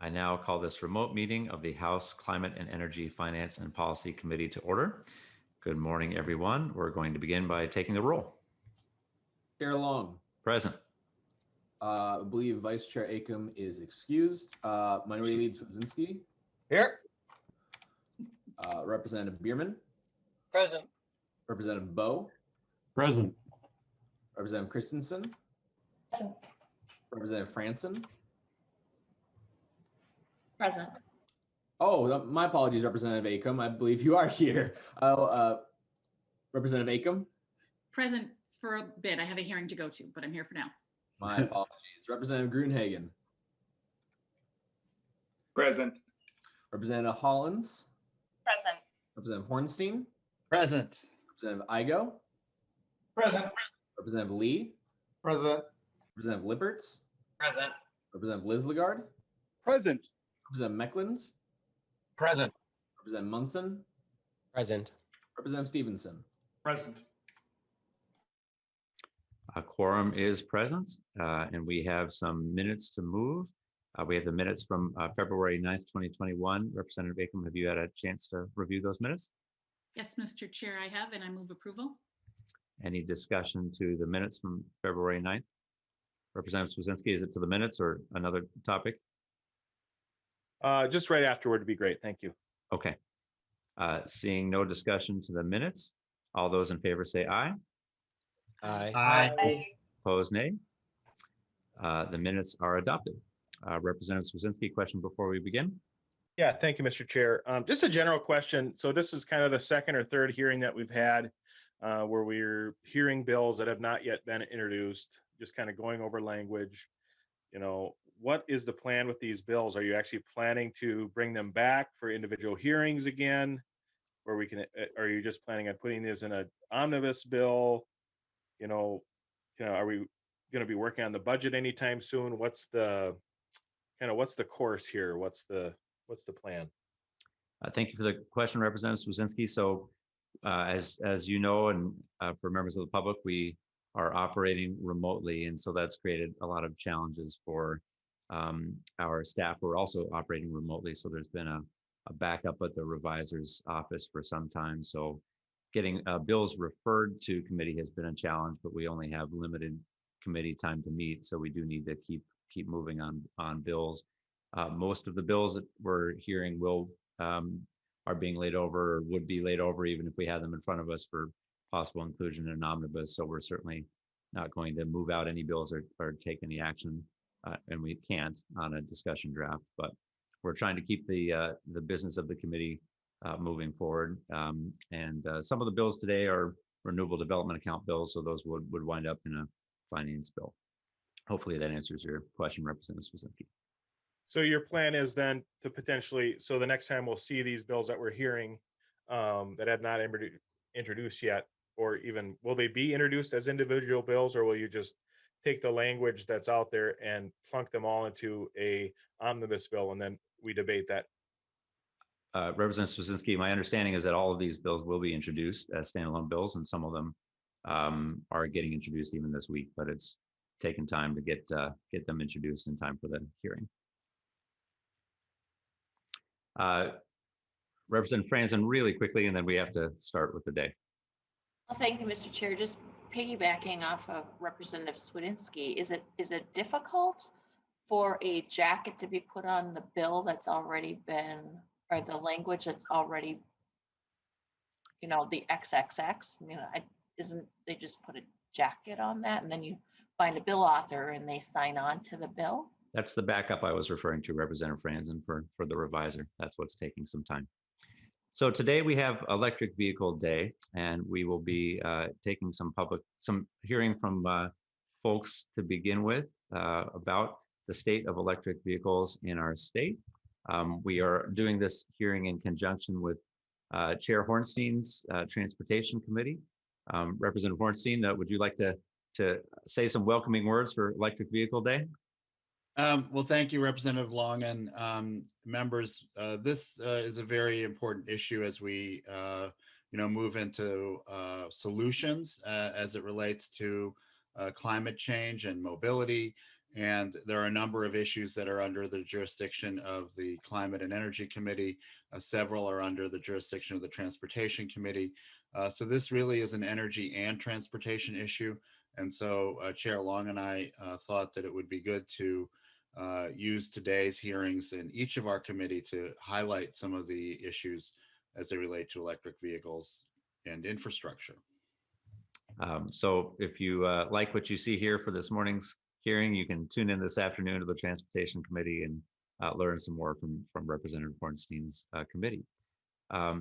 I now call this remote meeting of the House Climate and Energy Finance and Policy Committee to order. Good morning, everyone. We're going to begin by taking the roll. Chair Long. Present. I believe Vice Chair Acom is excused. Minority Leader Swedzinski. Here. Representative Bierman. Present. Representative Bowe. Present. Representative Christensen. Present. Representative Franson. Present. Oh, my apologies, Representative Acom. I believe you are here. Representative Acom. Present for a bit. I have a hearing to go to, but I'm here for now. My apologies. Representative Gruenhagen. Present. Representative Hollins. Present. Representative Hornstein. Present. Representative Igo. Present. Representative Lee. Present. Representative Lippertz. Present. Representative Liz Lagarde. Present. Representative Mecklenz. Present. Representative Munson. Present. Representative Stephenson. Present. A quorum is present, and we have some minutes to move. We have the minutes from February 9th, 2021. Representative Acom, have you had a chance to review those minutes? Yes, Mr. Chair, I have, and I move approval. Any discussion to the minutes from February 9th? Representative Swedzinski, is it to the minutes or another topic? Just right afterward would be great. Thank you. Okay. Seeing no discussion to the minutes, all those in favor say aye. Aye. Aye. Opposed, nay. The minutes are adopted. Representative Swedzinski, question before we begin? Yeah, thank you, Mr. Chair. Just a general question. So this is kind of the second or third hearing that we've had where we're hearing bills that have not yet been introduced, just kind of going over language. You know, what is the plan with these bills? Are you actually planning to bring them back for individual hearings again? Or are you just planning on putting this in an omnibus bill? Are we going to be working on the budget anytime soon? What's the course here? What's the plan? Thank you for the question, Representative Swedzinski. So as you know, and for members of the public, we are operating remotely. And so that's created a lot of challenges for our staff who are also operating remotely. So there's been a backup at the revisor's office for some time. So getting bills referred to committee has been a challenge, but we only have limited committee time to meet. So we do need to keep moving on bills. Most of the bills that we're hearing are being laid over or would be laid over even if we had them in front of us for possible inclusion in an omnibus. So we're certainly not going to move out any bills or take any action, and we can't on a discussion draft. But we're trying to keep the business of the committee moving forward. And some of the bills today are renewable development account bills, so those would wind up in a finance bill. Hopefully that answers your question, Representative Swedzinski. So your plan is then to potentially, so the next time we'll see these bills that we're hearing that have not introduced yet, or even will they be introduced as individual bills, or will you just take the language that's out there and plunk them all into a omnibus bill and then we debate that? Representative Swedzinski, my understanding is that all of these bills will be introduced as standalone bills, and some of them are getting introduced even this week, but it's taken time to get them introduced in time for the hearing. Representative Franson, really quickly, and then we have to start with the day. Well, thank you, Mr. Chair. Just piggybacking off of Representative Swedzinski, is it difficult for a jacket to be put on the bill that's already been, or the language that's already, the XXX? Isn't they just put a jacket on that and then you find a bill author and they sign on to the bill? That's the backup I was referring to, Representative Franson, for the revisor. That's what's taking some time. So today we have Electric Vehicle Day, and we will be taking some hearing from folks to begin with about the state of electric vehicles in our state. We are doing this hearing in conjunction with Chair Hornstein's Transportation Committee. Representative Hornstein, would you like to say some welcoming words for Electric Vehicle Day? Well, thank you, Representative Long, and members. This is a very important issue as we, move into solutions as it relates to climate change and mobility. And there are a number of issues that are under the jurisdiction of the Climate and Energy Committee. Several are under the jurisdiction of the Transportation Committee. So this really is an energy and transportation issue. And so Chair Long and I thought that it would be good to use today's hearings in each of our committee to highlight some of the issues as they relate to electric vehicles and infrastructure. So if you like what you see here for this morning's hearing, you can tune in this afternoon to the Transportation Committee and learn some more from Representative Bornstein's committee.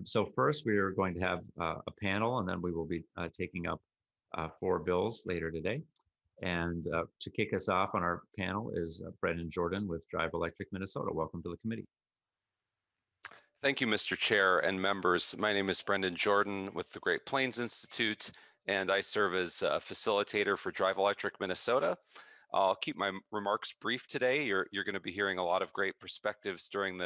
So first, we are going to have a panel, and then we will be taking up 4 bills later today. And to kick us off on our panel is Brendan Jordan with Drive Electric Minnesota. Welcome to the committee. Thank you, Mr. Chair and members. My name is Brendan Jordan with the Great Plains Institute, and I serve as a facilitator for Drive Electric Minnesota. I'll keep my remarks brief today. You're going to be hearing a lot of great perspectives during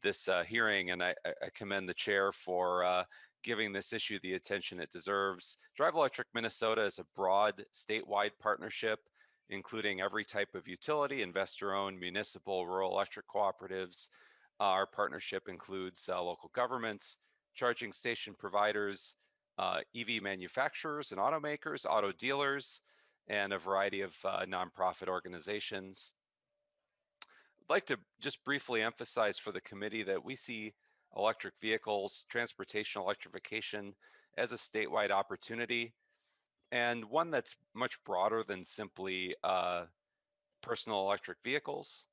this hearing, and I commend the chair for giving this issue the attention it deserves. Drive Electric Minnesota is a broad statewide partnership, including every type of utility, investor-owned, municipal, rural electric cooperatives. Our partnership includes local governments, charging station providers, EV manufacturers and automakers, auto dealers, and a variety of nonprofit organizations. I'd like to just briefly emphasize for the committee that we see electric vehicles, transportation electrification as a statewide opportunity, and one that's much broader than simply personal electric vehicles.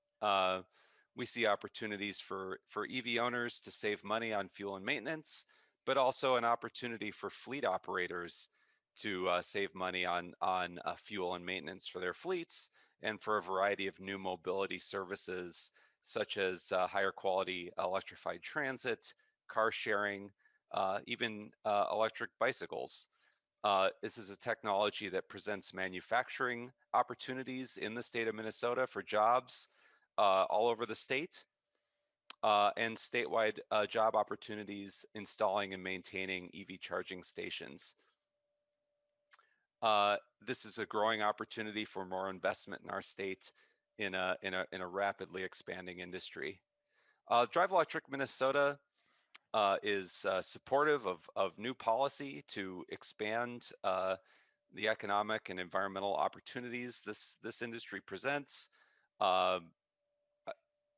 We see opportunities for EV owners to save money on fuel and maintenance, but also an opportunity for fleet operators to save money on fuel and maintenance for their fleets, and for a variety of new mobility services, such as higher quality electrified transit, car sharing, even electric bicycles. This is a technology that presents manufacturing opportunities in the state of Minnesota for jobs all over the state, and statewide job opportunities installing and maintaining EV charging stations. This is a growing opportunity for more investment in our state in a rapidly expanding industry. Drive Electric Minnesota is supportive of new policy to expand the economic and environmental opportunities this industry presents.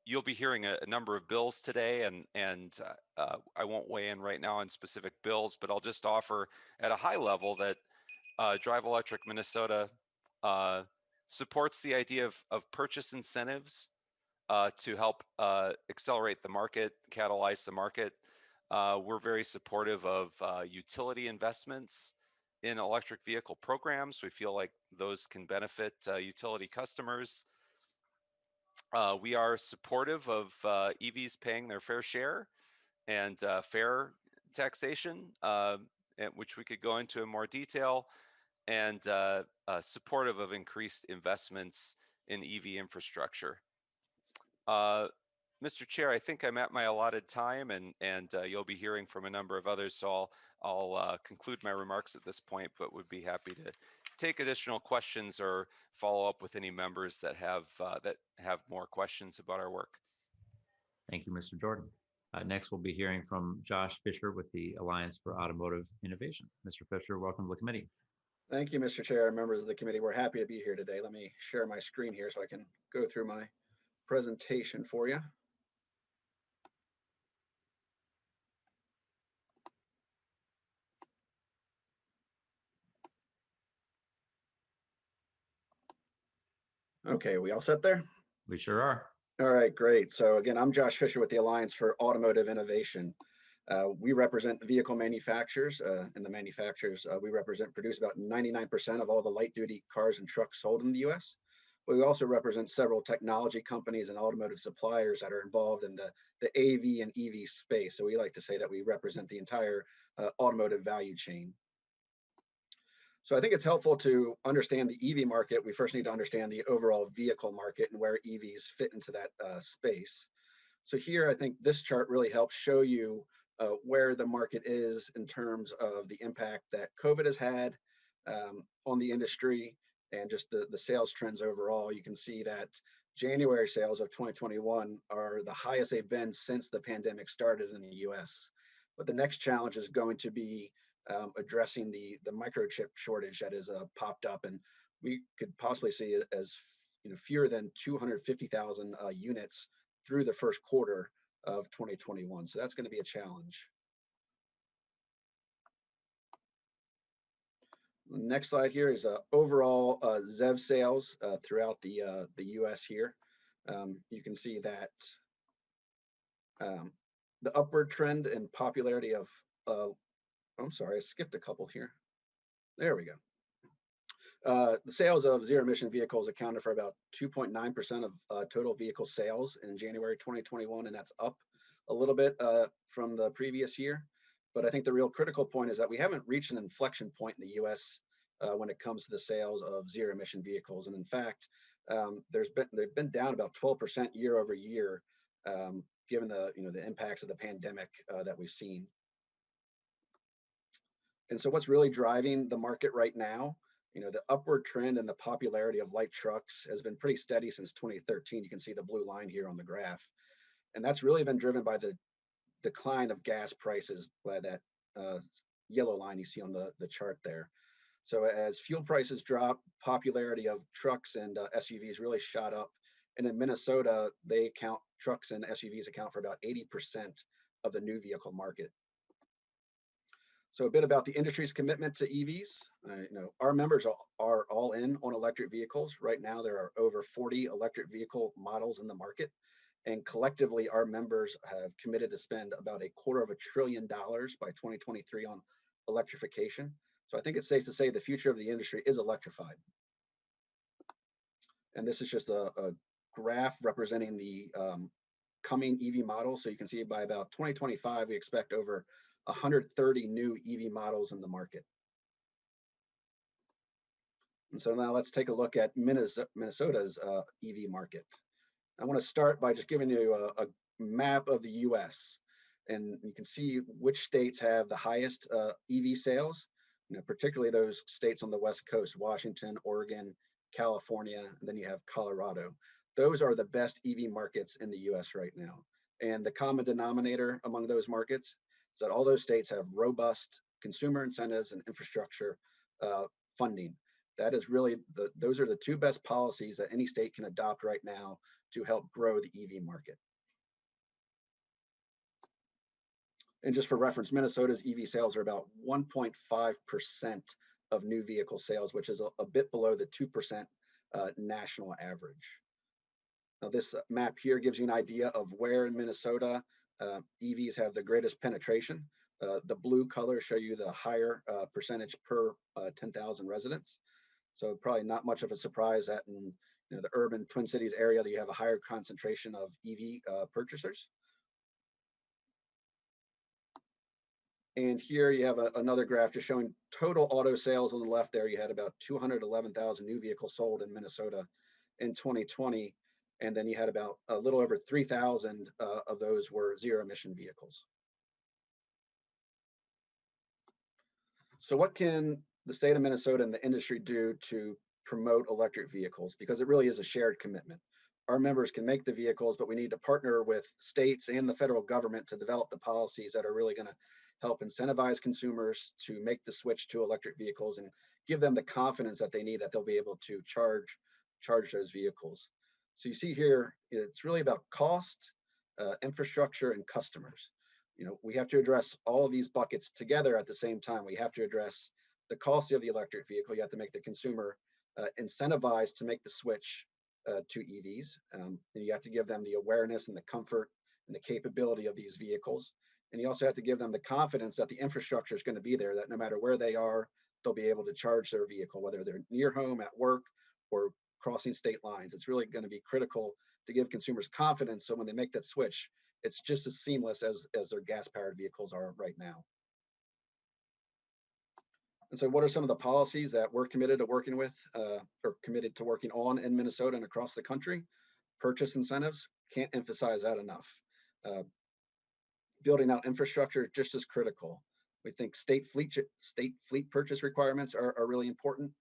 You'll be hearing a number of bills today, and I won't weigh in right now on specific bills, but I'll just offer at a high level that Drive Electric Minnesota supports the idea of purchase incentives to help accelerate the market, catalyze the market. We're very supportive of utility investments in electric vehicle programs. We feel like those can benefit utility customers. We are supportive of EVs paying their fair share and fair taxation, which we could go into in more detail, and supportive of increased investments in EV infrastructure. Mr. Chair, I think I'm at my allotted time, and you'll be hearing from a number of others, so I'll conclude my remarks at this point, but would be happy to take additional questions or follow up with any members that have more questions about our work. Thank you, Mr. Jordan. Next, we'll be hearing from Josh Fisher with the Alliance for Automotive Innovation. Mr. Fisher, welcome to the committee. Thank you, Mr. Chair and members of the committee. We're happy to be here today. Let me share my screen here so I can go through my presentation for you. Okay, we all set there? We sure are. All right, great. So again, I'm Josh Fisher with the Alliance for Automotive Innovation. We represent vehicle manufacturers, and the manufacturers we represent produce about 99% of all the light duty cars and trucks sold in the US. But we also represent several technology companies and automotive suppliers that are involved in the AV and EV space. So we like to say that we represent the entire automotive value chain. So I think it's helpful to understand the EV market. We first need to understand the overall vehicle market and where EVs fit into that space. So here, I think this chart really helps show you where the market is in terms of the impact that COVID has had on the industry, and just the sales trends overall, you can see that January sales of 2021 are the highest they've been since the pandemic started in the US. But the next challenge is going to be addressing the microchip shortage that has popped up, and we could possibly see it as fewer than 250,000 units through the first quarter of 2021. So that's going to be a challenge. Next slide here is overall ZEV sales throughout the US here. You can see that the upward trend and popularity of, I'm sorry, I skipped a couple here. There we go. The sales of zero emission vehicles accounted for about 2.9% of total vehicle sales in January 2021, and that's up a little bit from the previous year. But I think the real critical point is that we haven't reached an inflection point in the US when it comes to the sales of zero emission vehicles. And in fact, they've been down about 12% year over year, given the impacts of the pandemic that we've seen. And so what's really driving the market right now, the upward trend and the popularity of light trucks has been pretty steady since 2013. You can see the blue line here on the graph. And that's really been driven by the decline of gas prices by that yellow line you see on the chart there. So as fuel prices drop, popularity of trucks and SUVs really shot up. And in Minnesota, trucks and SUVs account for about 80% of the new vehicle market. So a bit about the industry's commitment to EVs. Our members are all in on electric vehicles. Right now, there are over 40 electric vehicle models in the market. And collectively, our members have committed to spend about $250 billion by 2023 on electrification. So I think it's safe to say the future of the industry is electrified. And this is just a graph representing the coming EV models. So you can see by about 2025, we expect over 130 new EV models in the market. And so now let's take a look at Minnesota's EV market. I want to start by just giving you a map of the US. And you can see which states have the highest EV sales, particularly those states on the West Coast, Washington, Oregon, California, and then you have Colorado. Those are the best EV markets in the US right now. And the common denominator among those markets is that all those states have robust consumer incentives and infrastructure funding. That is really, those are the two best policies that any state can adopt right now to help grow the EV market. And just for reference, Minnesota's EV sales are about 1.5% of new vehicle sales, which is a bit below the 2% national average. Now, this map here gives you an idea of where in Minnesota EVs have the greatest penetration. The blue colors show you the higher percentage per 10,000 residents. So probably not much of a surprise that in the urban Twin Cities area that you have a higher concentration of EV purchasers. And here you have another graph just showing total auto sales on the left there. You had about 211,000 new vehicles sold in Minnesota in 2020. And then you had about a little over 3,000 of those were zero emission vehicles. So what can the state of Minnesota and the industry do to promote electric vehicles? Because it really is a shared commitment. Our members can make the vehicles, but we need to partner with states and the federal government to develop the policies that are really going to help incentivize consumers to make the switch to electric vehicles and give them the confidence that they need that they'll be able to charge those vehicles. So you see here, it's really about cost, infrastructure, and customers. We have to address all of these buckets together at the same time. We have to address the cost of the electric vehicle. You have to make the consumer incentivized to make the switch to EVs. And you have to give them the awareness and the comfort and the capability of these vehicles. And you also have to give them the confidence that the infrastructure is going to be there, that no matter where they are, they'll be able to charge their vehicle, whether they're near home, at work, or crossing state lines. It's really going to be critical to give consumers confidence so when they make that switch, it's just as seamless as their gas-powered vehicles are right now. And so what are some of the policies that we're committed to working with or committed to working on in Minnesota and across the country? Purchase incentives, can't emphasize that enough. Building out infrastructure just as critical. We think state fleet purchase requirements are really important.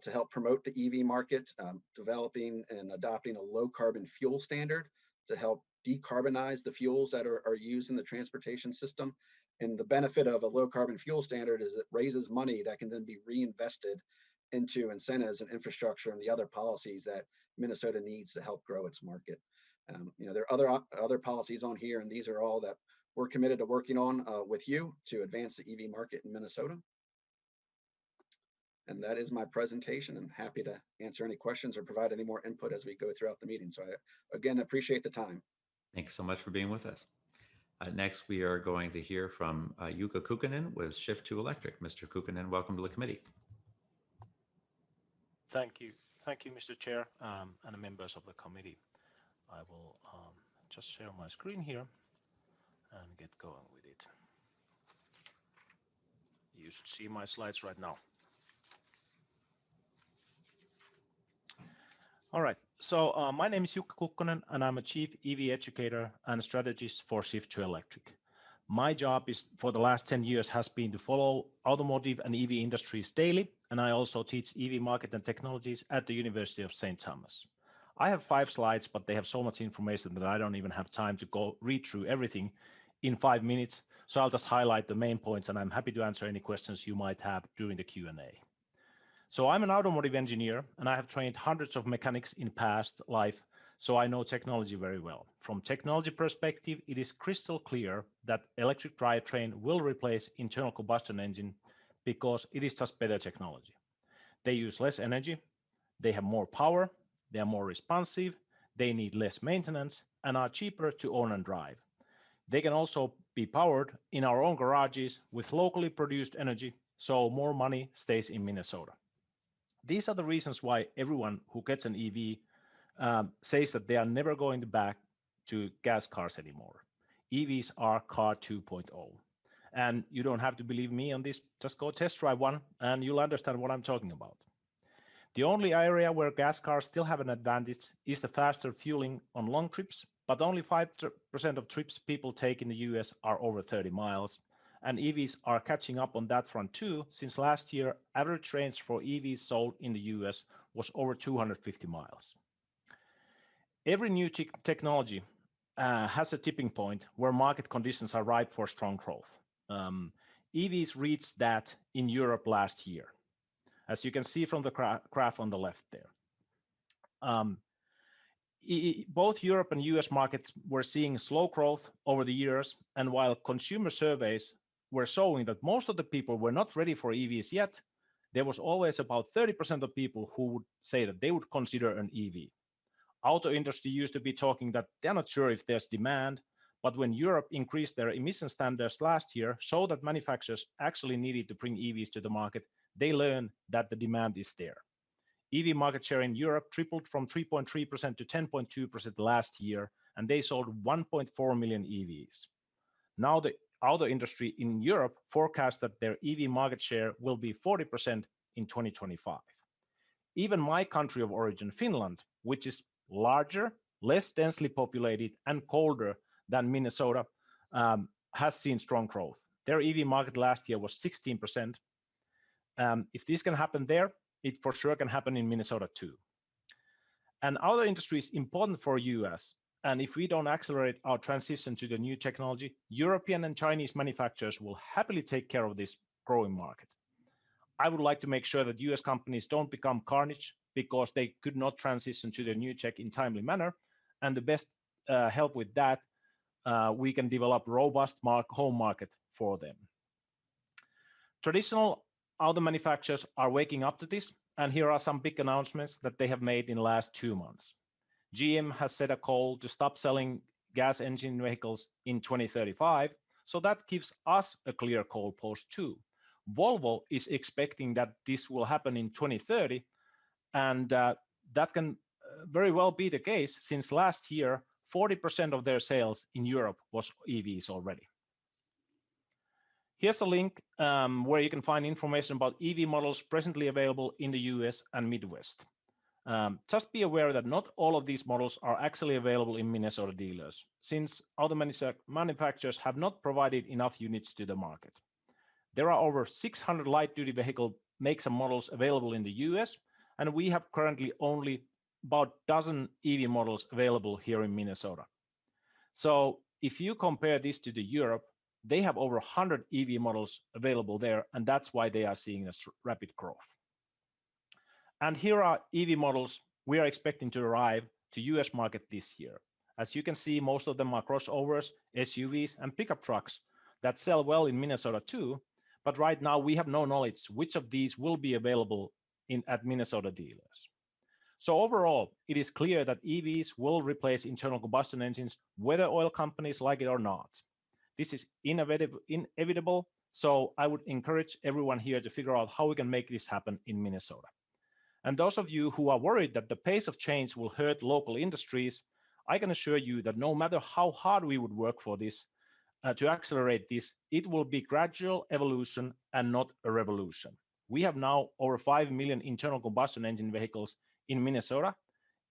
to help promote the EV market, developing and adopting a low carbon fuel standard to help decarbonize the fuels that are used in the transportation system. And the benefit of a low carbon fuel standard is it raises money that can then be reinvested into incentives and infrastructure and the other policies that Minnesota needs to help grow its market. There are other policies on here, and these are all that we're committed to working on with you to advance the EV market in Minnesota. And that is my presentation. I'm happy to answer any questions or provide any more input as we go throughout the meeting. So I, again, appreciate the time. Thanks so much for being with us. Next, we are going to hear from Jukka Kukkonen with Shift to Electric. Mr. Kukkonen, welcome to the committee. Thank you. Thank you, Mr. Chair, and the members of the committee. I will just share my screen here and get going with it. You should see my slides right now. All right, so my name is Jukka Kukkonen, and I'm a Chief EV Educator and Strategist for Shift to Electric. My job is for the last 10 years has been to follow automotive and EV industries daily, and I also teach EV market and technologies at the University of St. Thomas. I have 5 slides, but they have so much information that I don't even have time to go read through everything in 5 minutes. So I'll just highlight the main points, and I'm happy to answer any questions you might have during the Q&A. So I'm an automotive engineer, and I have trained hundreds of mechanics in past life, so I know technology very well. From technology perspective, it is crystal clear that electric drivetrain will replace internal combustion engine because it is just better technology. They use less energy, they have more power, they are more responsive, they need less maintenance, and are cheaper to own and drive. They can also be powered in our own garages with locally produced energy, so more money stays in Minnesota. These are the reasons why everyone who gets an EV says that they are never going back to gas cars anymore. EVs are car 2.0. And you don't have to believe me on this, just go test drive one and you'll understand what I'm talking about. The only area where gas cars still have an advantage is the faster fueling on long trips, but only 5% of trips people take in the US are over 30 miles. And EVs are catching up on that front too, since last year, average range for EVs sold in the US was over 250 miles. Every new technology has a tipping point where market conditions are ripe for strong growth. EVs reached that in Europe last year, as you can see from the graph on the left there. Both Europe and US markets were seeing slow growth over the years, and while consumer surveys were showing that most of the people were not ready for EVs yet, there was always about 30% of people who would say that they would consider an EV. Auto industry used to be talking that they're not sure if there's demand, but when Europe increased their emission standards last year, showed that manufacturers actually needed to bring EVs to the market, they learned that the demand is there. EV market share in Europe tripled from 3.3% to 10.2% last year, and they sold 1.4 million EVs. Now the auto industry in Europe forecasts that their EV market share will be 40% in 2025. Even my country of origin, Finland, which is larger, less densely populated, and colder than Minnesota, has seen strong growth. Their EV market last year was 16%. If this can happen there, it for sure can happen in Minnesota too. And auto industry is important for US. And if we don't accelerate our transition to the new technology, European and Chinese manufacturers will happily take care of this growing market. I would like to make sure that US companies don't become carnage because they could not transition to the new tech in timely manner. And the best help with that, we can develop robust home market for them. Traditional auto manufacturers are waking up to this, and here are some big announcements that they have made in the last 2 months. GM has set a goal to stop selling gas engine vehicles in 2035, so that gives us a clear goal post too. Volvo is expecting that this will happen in 2030, and that can very well be the case since last year, 40% of their sales in Europe was EVs already. Here's a link where you can find information about EV models presently available in the US and Midwest. Just be aware that not all of these models are actually available in Minnesota dealers, since auto manufacturers have not provided enough units to the market. There are over 600 light-duty vehicle makes some models available in the US, and we have currently only about a dozen EV models available here in Minnesota. So if you compare this to the Europe, they have over 100 EV models available there, and that's why they are seeing a rapid growth. And here are EV models we are expecting to arrive to US market this year. As you can see, most of them are crossovers, SUVs, and pickup trucks that sell well in Minnesota too, but right now we have no knowledge which of these will be available at Minnesota dealers. So overall, it is clear that EVs will replace internal combustion engines, whether oil companies like it or not. This is inevitable, so I would encourage everyone here to figure out how we can make this happen in Minnesota. And those of you who are worried that the pace of change will hurt local industries, I can assure you that no matter how hard we would work for this, to accelerate this, it will be gradual evolution and not a revolution. We have now over 5 million internal combustion engine vehicles in Minnesota.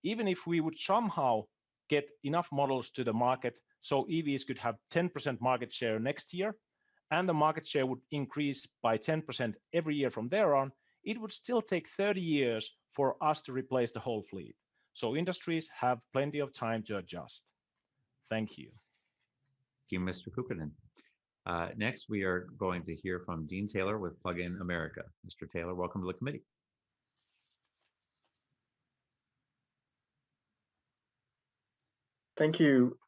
Even if we would somehow get enough models to the market so EVs could have 10% market share next year, and the market share would increase by 10% every year from there on, it would still take 30 years for us to replace the whole fleet. So industries have plenty of time to adjust. Thank you. Thank you, Mr. Kukkonen. Next, we are going to hear from Dean Taylor with Plug-in America. Mr. Taylor, welcome to the committee. Thank you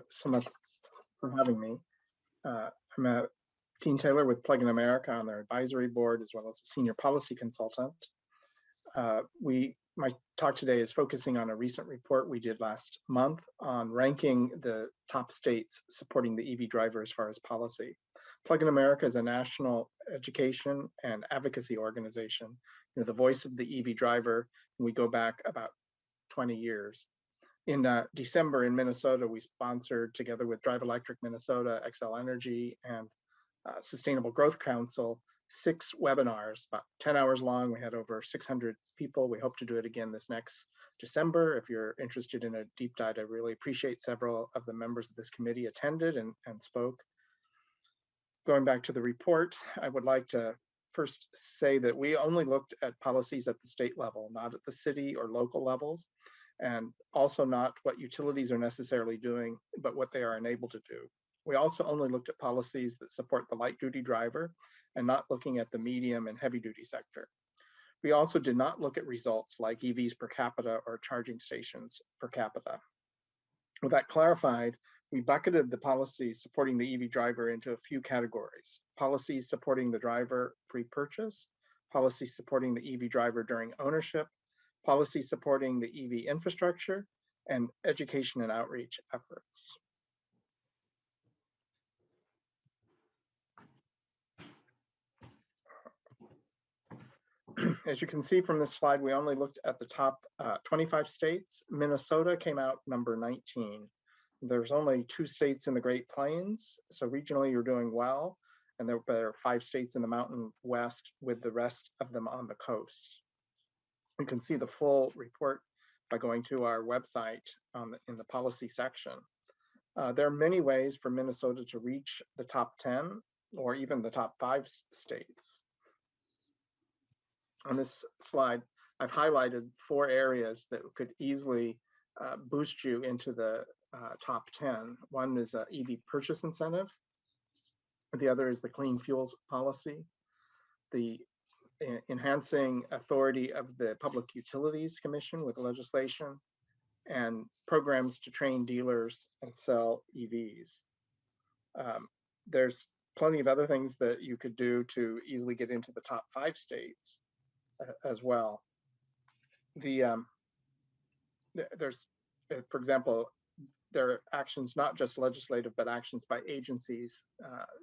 so much for having me. I'm Dean Taylor with Plug-in America on their advisory board, as well as a senior policy consultant. My talk today is focusing on a recent report we did last month on ranking the top states supporting the EV driver as far as policy. Plug-in America is a national education and advocacy organization. You know, the voice of the EV driver, and we go back about 20 years. In December in Minnesota, we sponsored, together with Drive Electric Minnesota, Xcel Energy, and Sustainable Growth Council, 6 webinars, about 10 hours long. We had over 600 people. We hope to do it again this next December. If you're interested in a deep dive, I really appreciate several of the members of this committee attended and spoke. Going back to the report, I would like to first say that we only looked at policies at the state level, not at the city or local levels, and also not what utilities are necessarily doing, but what they are enabled to do. We also only looked at policies that support the light duty driver and not looking at the medium and heavy duty sector. We also did not look at results like EVs per capita or charging stations per capita. With that clarified, we bucketed the policies supporting the EV driver into a few categories: policies supporting the driver pre-purchase, policies supporting the EV driver during ownership, policy supporting the EV infrastructure, and education and outreach efforts. As you can see from this slide, we only looked at the top 25 states. Minnesota came out number 19. There's only 2 states in the Great Plains, so regionally you're doing well, and there are 5 states in the Mountain West with the rest of them on the coast. You can see the full report by going to our website in the policy section. There are many ways for Minnesota to reach the top 10 or even the top 5 states. On this slide, I've highlighted 4 areas that could easily boost you into the top 10. One is EV purchase incentive. The other is the clean fuels policy, the enhancing authority of the Public Utilities Commission with legislation, and programs to train dealers and sell EVs. There's plenty of other things that you could do to easily get into the top 5 states as well. There's, for example, there are actions, not just legislative, but actions by agencies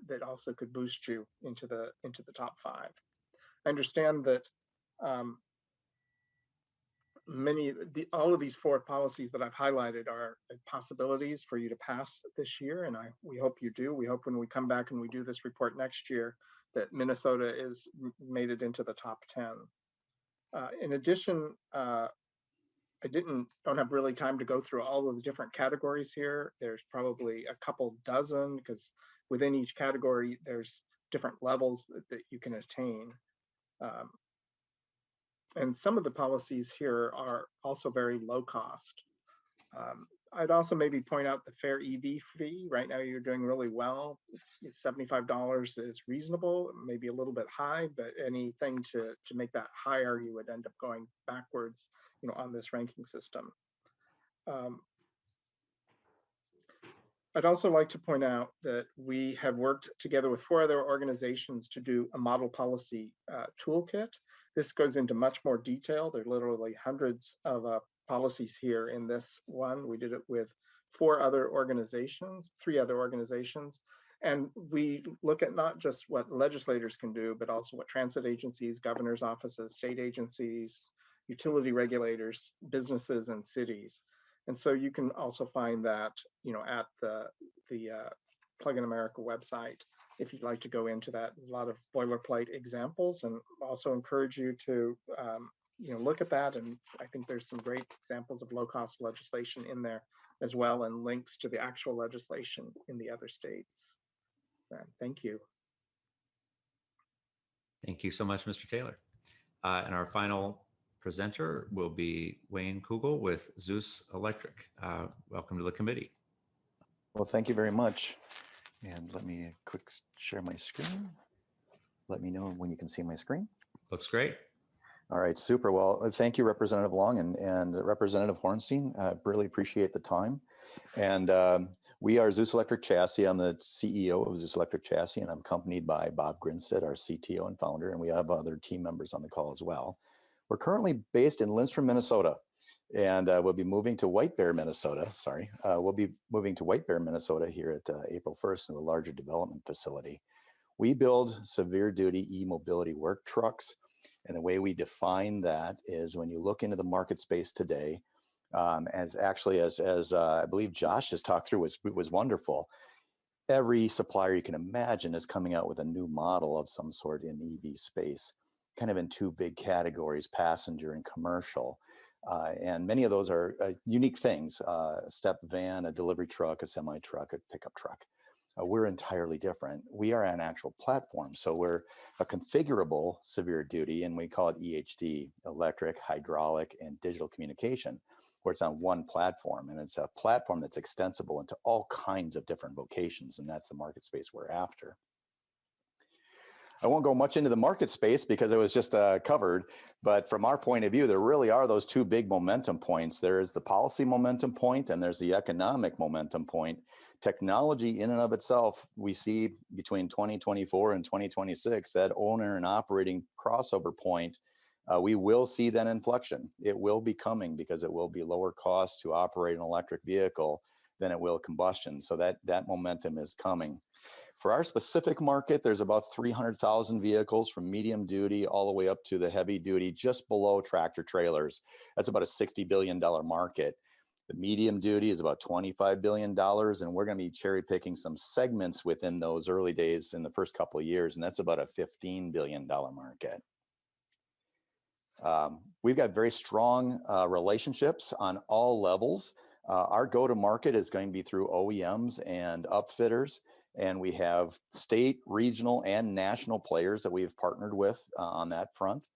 that also could boost you into the top 5. I understand that all of these 4 policies that I've highlighted are possibilities for you to pass this year, and we hope you do. We hope when we come back and we do this report next year that Minnesota is made it into the top 10. In addition, I don't have really time to go through all of the different categories here. There's probably a couple dozen, because within each category, there's different levels that you can attain. And some of the policies here are also very low cost. I'd also maybe point out the fair EV fee. Right now you're doing really well. $75 is reasonable, maybe a little bit high, but anything to make that higher, you would end up going backwards, on this ranking system. I'd also like to point out that we have worked together with 4 other organizations to do a model policy toolkit. This goes into much more detail. There are literally hundreds of policies here in this one. We did it with 3 other organizations, and we look at not just what legislators can do, but also what transit agencies, governor's offices, state agencies, utility regulators, businesses, and cities. And so you can also find that, at the Plug in America website, if you'd like to go into that. There's a lot of boilerplate examples, and also encourage you to, look at that. And I think there's some great examples of low-cost legislation in there as well, and links to the actual legislation in the other states. Thank you. Thank you so much, Mr. Taylor. And our final presenter will be Wayne Kugel with Zeus Electric. Welcome to the committee. Well, thank you very much. And let me quick share my screen. Let me know when you can see my screen. Looks great. All right, super. Well, thank you, Representative Long and Representative Hornstein. Really appreciate the time. And we are Zeus Electric Chassis. I'm the CEO of Zeus Electric Chassis, and I'm accompanied by Bob Grinstead, our CTO and founder, and we have other team members on the call as well. We're currently based in Lindstrom, Minnesota, and we'll be moving to White Bear, Minnesota. We'll be moving to White Bear, Minnesota here at April 1st in a larger development facility. We build severe duty e-mobility work trucks. And the way we define that is when you look into the market space today, as I believe Josh has talked through, was wonderful. Every supplier you can imagine is coming out with a new model of some sort in EV space, kind of in 2 big categories, passenger and commercial. And many of those are unique things, a step van, a delivery truck, a semi truck, a pickup truck. We're entirely different. We are an actual platform. So we're a configurable severe duty, and we call it EHD, electric, hydraulic, and digital communication, where it's on one platform. And it's a platform that's extensible into all kinds of different vocations. And that's the market space we're after. I won't go much into the market space because it was just covered, but from our point of view, there really are those 2 big momentum points. There is the policy momentum point and there's the economic momentum point. Technology in and of itself, we see between 2024 and 2026, that owner and operating crossover point, we will see that inflection. It will be coming because it will be lower cost to operate an electric vehicle than it will combustion. So that momentum is coming. For our specific market, there's about 300,000 vehicles from medium duty all the way up to the heavy duty, just below tractor trailers. That's about a $60 billion market. The medium duty is about $25 billion, and we're going to be cherry picking some segments within those early days in the first couple of years, and that's about a $15 billion market. We've got very strong relationships on all levels. Our go-to-market is going to be through OEMs and upfitters. And we have state, regional, and national players that we've partnered with on that front.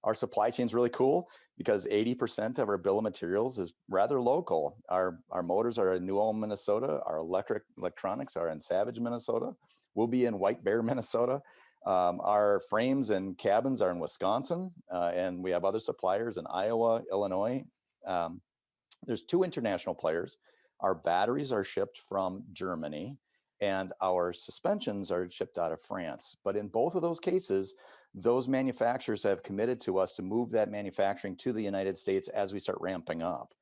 Our supply chain is really cool because 80% of our bill of materials is rather local. Our motors are in New Ulm, Minnesota. Our electronics are in Savage, Minnesota. We'll be in White Bear, Minnesota. Our frames and cabins are in Wisconsin, and we have other suppliers in Iowa, Illinois. There's 2 international players. Our batteries are shipped from Germany, and our suspensions are shipped out of France. But in both of those cases, those manufacturers have committed to us to move that manufacturing to the United States as we start ramping up.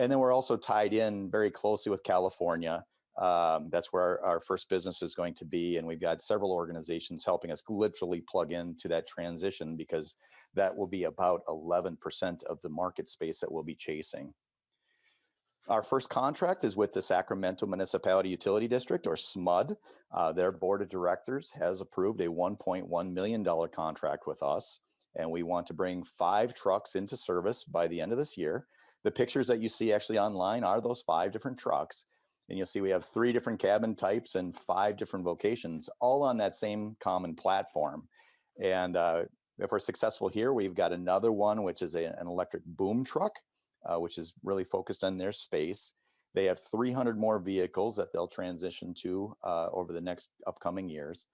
And then we're also tied in very closely with California. That's where our first business is going to be. And we've got several organizations helping us literally plug into that transition because that will be about 11% of the market space that we'll be chasing. Our first contract is with the Sacramento Municipality Utility District, or SMUD. Their board of directors has approved a $1.1 million contract with us, and we want to bring 5 trucks into service by the end of this year. The pictures that you see actually online are those 5 different trucks, and you'll see we have 3 different cabin types and 5 different vocations, all on that same common platform. And If we're successful here, we've got another one, which is an electric boom truck, which is really focused on their space. They have 300 more vehicles that they'll transition to over the next upcoming years.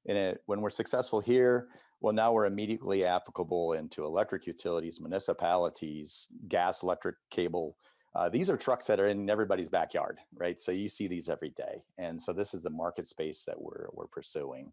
And when we're successful here, well, now we're immediately applicable into electric utilities, municipalities, gas, electric cable. These are trucks that are in everybody's backyard, right? So you see these every day. And so this is the market space that we're pursuing.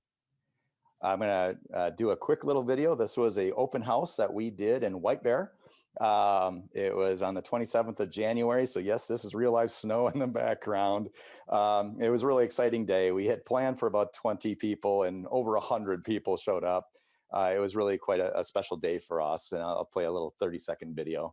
I'm going to do a quick little video. This was a open house that we did in White Bear. It was on the 27th of January. So yes, this is real life snow in the background. It was a really exciting day. We had planned for about 20 people and over 100 people showed up. It was really quite a special day for us. And I'll play a little 30-second video.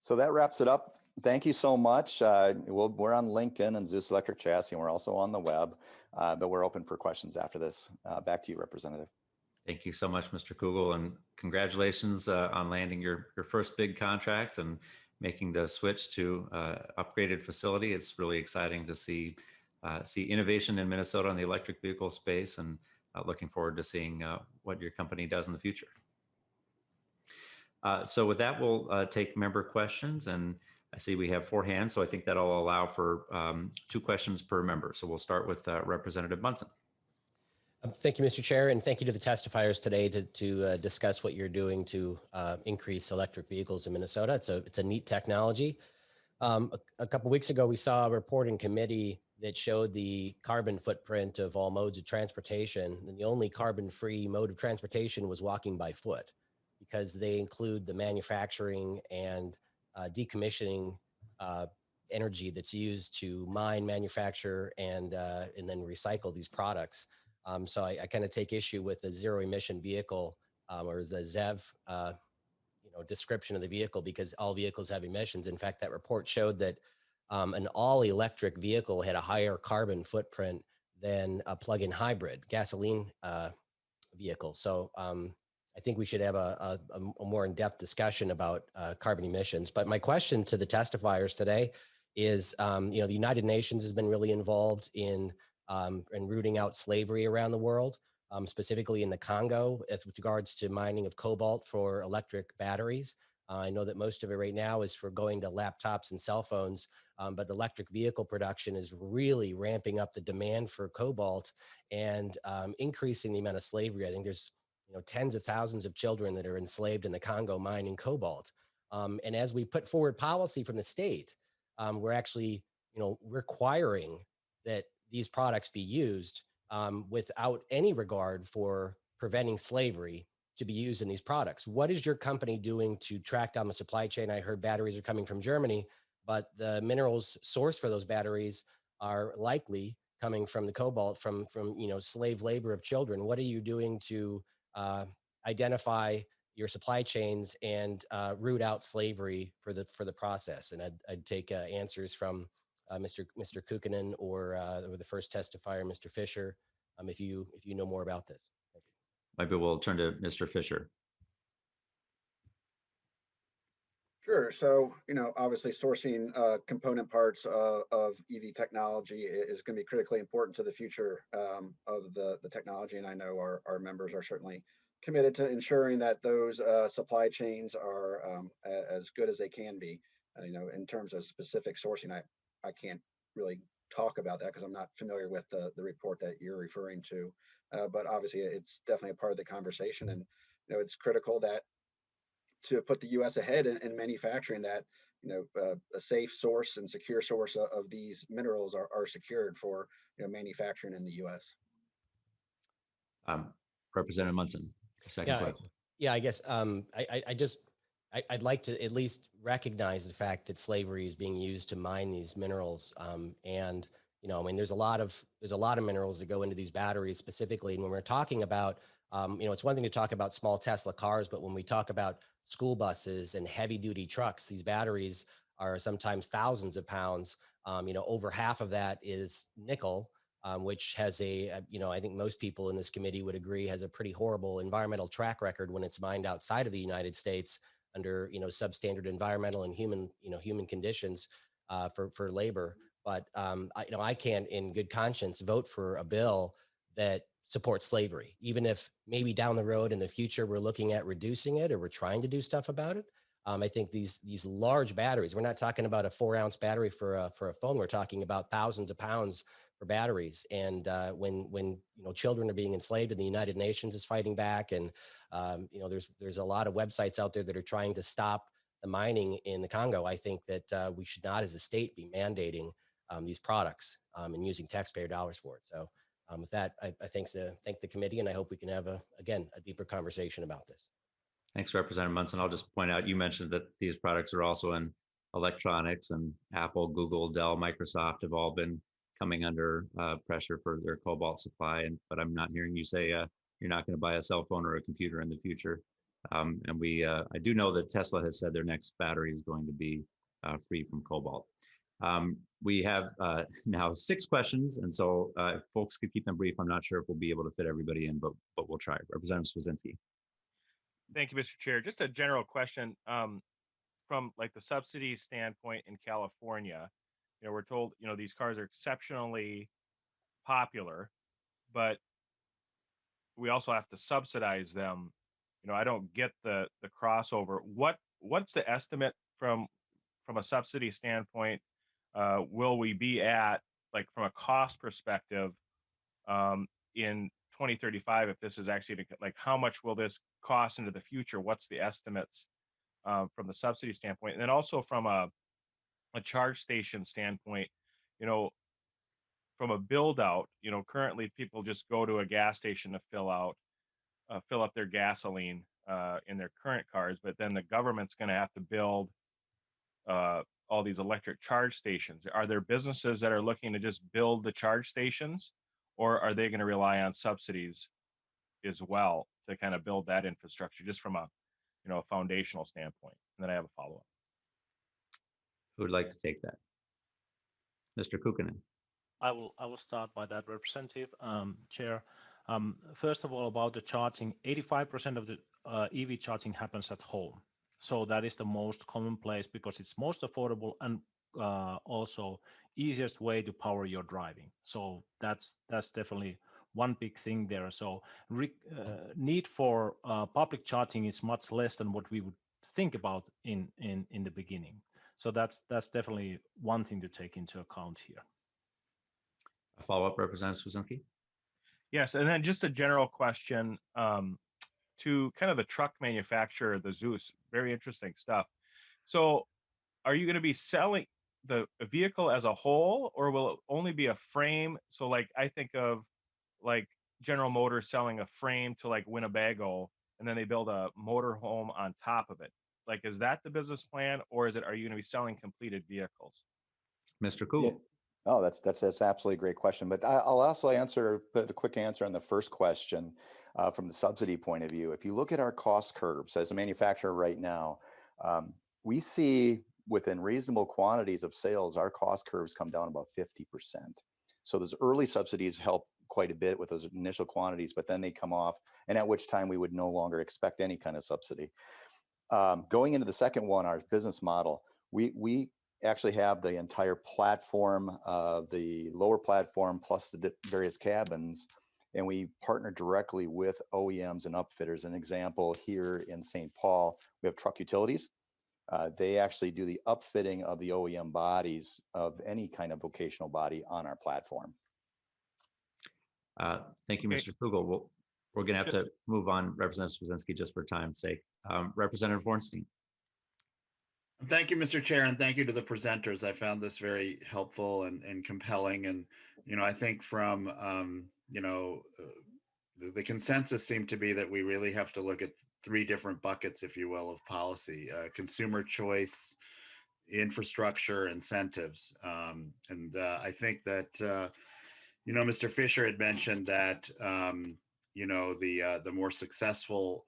So that wraps it up. Thank you so much. We're on LinkedIn and Zeus Electric Chassis, and we're also on the web, but we're open for questions after this. Back to you, Representative. Thank you so much, Mr. Kugel, and congratulations on landing your first big contract and making the switch to upgraded facility. It's really exciting to see innovation in Minnesota in the electric vehicle space, and looking forward to seeing what your company does in the future. So with that, we'll take member questions, and I see we have 4 hands, so I think that'll allow for 2 questions per member. So we'll start with Representative Munson. Thank you, Mr. Chair, and thank you to the testifiers today to discuss what you're doing to increase electric vehicles in Minnesota. It's a neat technology. A couple weeks ago, we saw a report in committee that showed the carbon footprint of all modes of transportation, and the only carbon-free mode of transportation was walking by foot, because they include the manufacturing and decommissioning energy that's used to mine, manufacture, and then recycle these products. So I kind of take issue with the zero emission vehicle or the ZEV description of the vehicle, because all vehicles have emissions. In fact, that report showed that an all electric vehicle had a higher carbon footprint than a plug-in hybrid gasoline vehicle. So I think we should have a more in-depth discussion about carbon emissions. But my question to the testifiers today is, the United Nations has been really involved in rooting out slavery around the world, specifically in the Congo, with regards to mining of cobalt for electric batteries. I know that most of it right now is for going to laptops and cell phones, but electric vehicle production is really ramping up the demand for cobalt and increasing the amount of slavery. I think there's tens of thousands of children that are enslaved in the Congo mining cobalt. And as we put forward policy from the state, we're actually, requiring that these products be used without any regard for preventing slavery to be used in these products. What is your company doing to track down the supply chain? I heard batteries are coming from Germany, but the minerals sourced for those batteries are likely coming from the cobalt from slave labor of children. What are you doing to identify your supply chains and root out slavery for the process? And I'd take answers from Mr. Kukkonen or the first testifier, Mr. Fisher, if you know more about this. Thank you. Maybe we'll turn to Mr. Fisher. Sure. So, obviously sourcing component parts of EV technology is going to be critically important to the future of the technology. And I know our members are certainly committed to ensuring that those supply chains are as good as they can be. In terms of specific sourcing, I can't really talk about that because I'm not familiar with the report that you're referring to. But obviously, it's definitely a part of the conversation. And, it's critical that to put the U.S. ahead in manufacturing that, a safe source and secure source of these minerals are secured for manufacturing in the U.S. Representative Munson, second question. Yeah, I guess I'd like to at least recognize the fact that slavery is being used to mine these minerals. And there's a lot of minerals that go into these batteries specifically. And when we're talking about It's one thing to talk about small Tesla cars, but when we talk about school buses and heavy duty trucks, these batteries are sometimes thousands of pounds. Over half of that is nickel, which has I think most people in this committee would agree has a pretty horrible environmental track record when it's mined outside of the United States under, substandard environmental and human conditions for labor. But I can't, in good conscience, vote for a bill that supports slavery, even if maybe down the road in the future we're looking at reducing it or we're trying to do stuff about it. I think these large batteries, we're not talking about a 4-ounce battery for a phone. We're talking about thousands of pounds for batteries. And when children are being enslaved, and the United Nations is fighting back, and there's a lot of websites out there that are trying to stop the mining in the Congo. I think that we should not, as a state, be mandating these products and using taxpayer dollars for it. So with that, I thank the committee, and I hope we can have a deeper conversation about this. Thanks, Representative Munson. I'll just point out, you mentioned that these products are also in electronics, and Apple, Google, Dell, Microsoft have all been coming under pressure for their cobalt supply. But I'm not hearing you say you're not going to buy a cell phone or a computer in the future. And I do know that Tesla has said their next battery is going to be free from cobalt. We have now 6 questions, and so if folks could keep them brief. I'm not sure if we'll be able to fit everybody in, but we'll try. Representative Swedzinski. Thank you, Mr. Chair. Just a general question from like the subsidy standpoint in California. We're told, these cars are exceptionally popular, but we also have to subsidize them. I don't get the crossover. What's the estimate from a subsidy standpoint? Will we be at, like, from a cost perspective in 2035, if this is actually, like, how much will this cost into the future? What's the estimates from the subsidy standpoint? And then also from a charge station standpoint, from a build out, currently people just go to a gas station to fill up their gasoline in their current cars, but then the government's going to have to build all these electric charge stations. Are there businesses that are looking to just build the charge stations, or are they going to rely on subsidies as well to kind of build that infrastructure, just from a foundational standpoint? And then I have a follow-up. Who would like to take that? Mr. Kukkonen. I will start by that, Representative Chair. First of all, about the charging, 85% of the EV charging happens at home. So that is the most common place because it's most affordable and also easiest way to power your driving. So that's definitely one big thing there. So need for public charging is much less than what we would think about in the beginning. So that's definitely one thing to take into account here. A follow-up, Representative Swedzinski. Yes, and then just a general question to kind of the truck manufacturer, the Zeus. Very interesting stuff. So are you going to be selling the vehicle as a whole, or will it only be a frame? So, like, I think of like General Motors selling a frame to like Winnebago, and then they build a motor home on top of it. Like, is that the business plan, or are you going to be selling completed vehicles? Mr. Kugel. Yeah. Oh, that's absolutely a great question. But I'll also put a quick answer on the first question from the subsidy point of view. If you look at our cost curves as a manufacturer right now, we see within reasonable quantities of sales, our cost curves come down about 50%. So those early subsidies help quite a bit with those initial quantities, but then they come off, and at which time we would no longer expect any kind of subsidy. Going into the second one, our business model, we actually have the entire platform, the lower platform plus the various cabins, and we partner directly with OEMs and upfitters. An example here in St. Paul, we have Truck Utilities. They actually do the upfitting of the OEM bodies of any kind of vocational body on our platform. Thank you, Mr. Kugel. We're going to have to move on, Representative Swedzinski, just for time's sake. Representative Ornstein. Thank you, Mr. Chair, and thank you to the presenters. I found this very helpful and compelling. And, I think from, the consensus seemed to be that we really have to look at 3 different buckets, if you will, of policy: consumer choice, infrastructure, incentives. And I think that, Mr. Fisher had mentioned that the more successful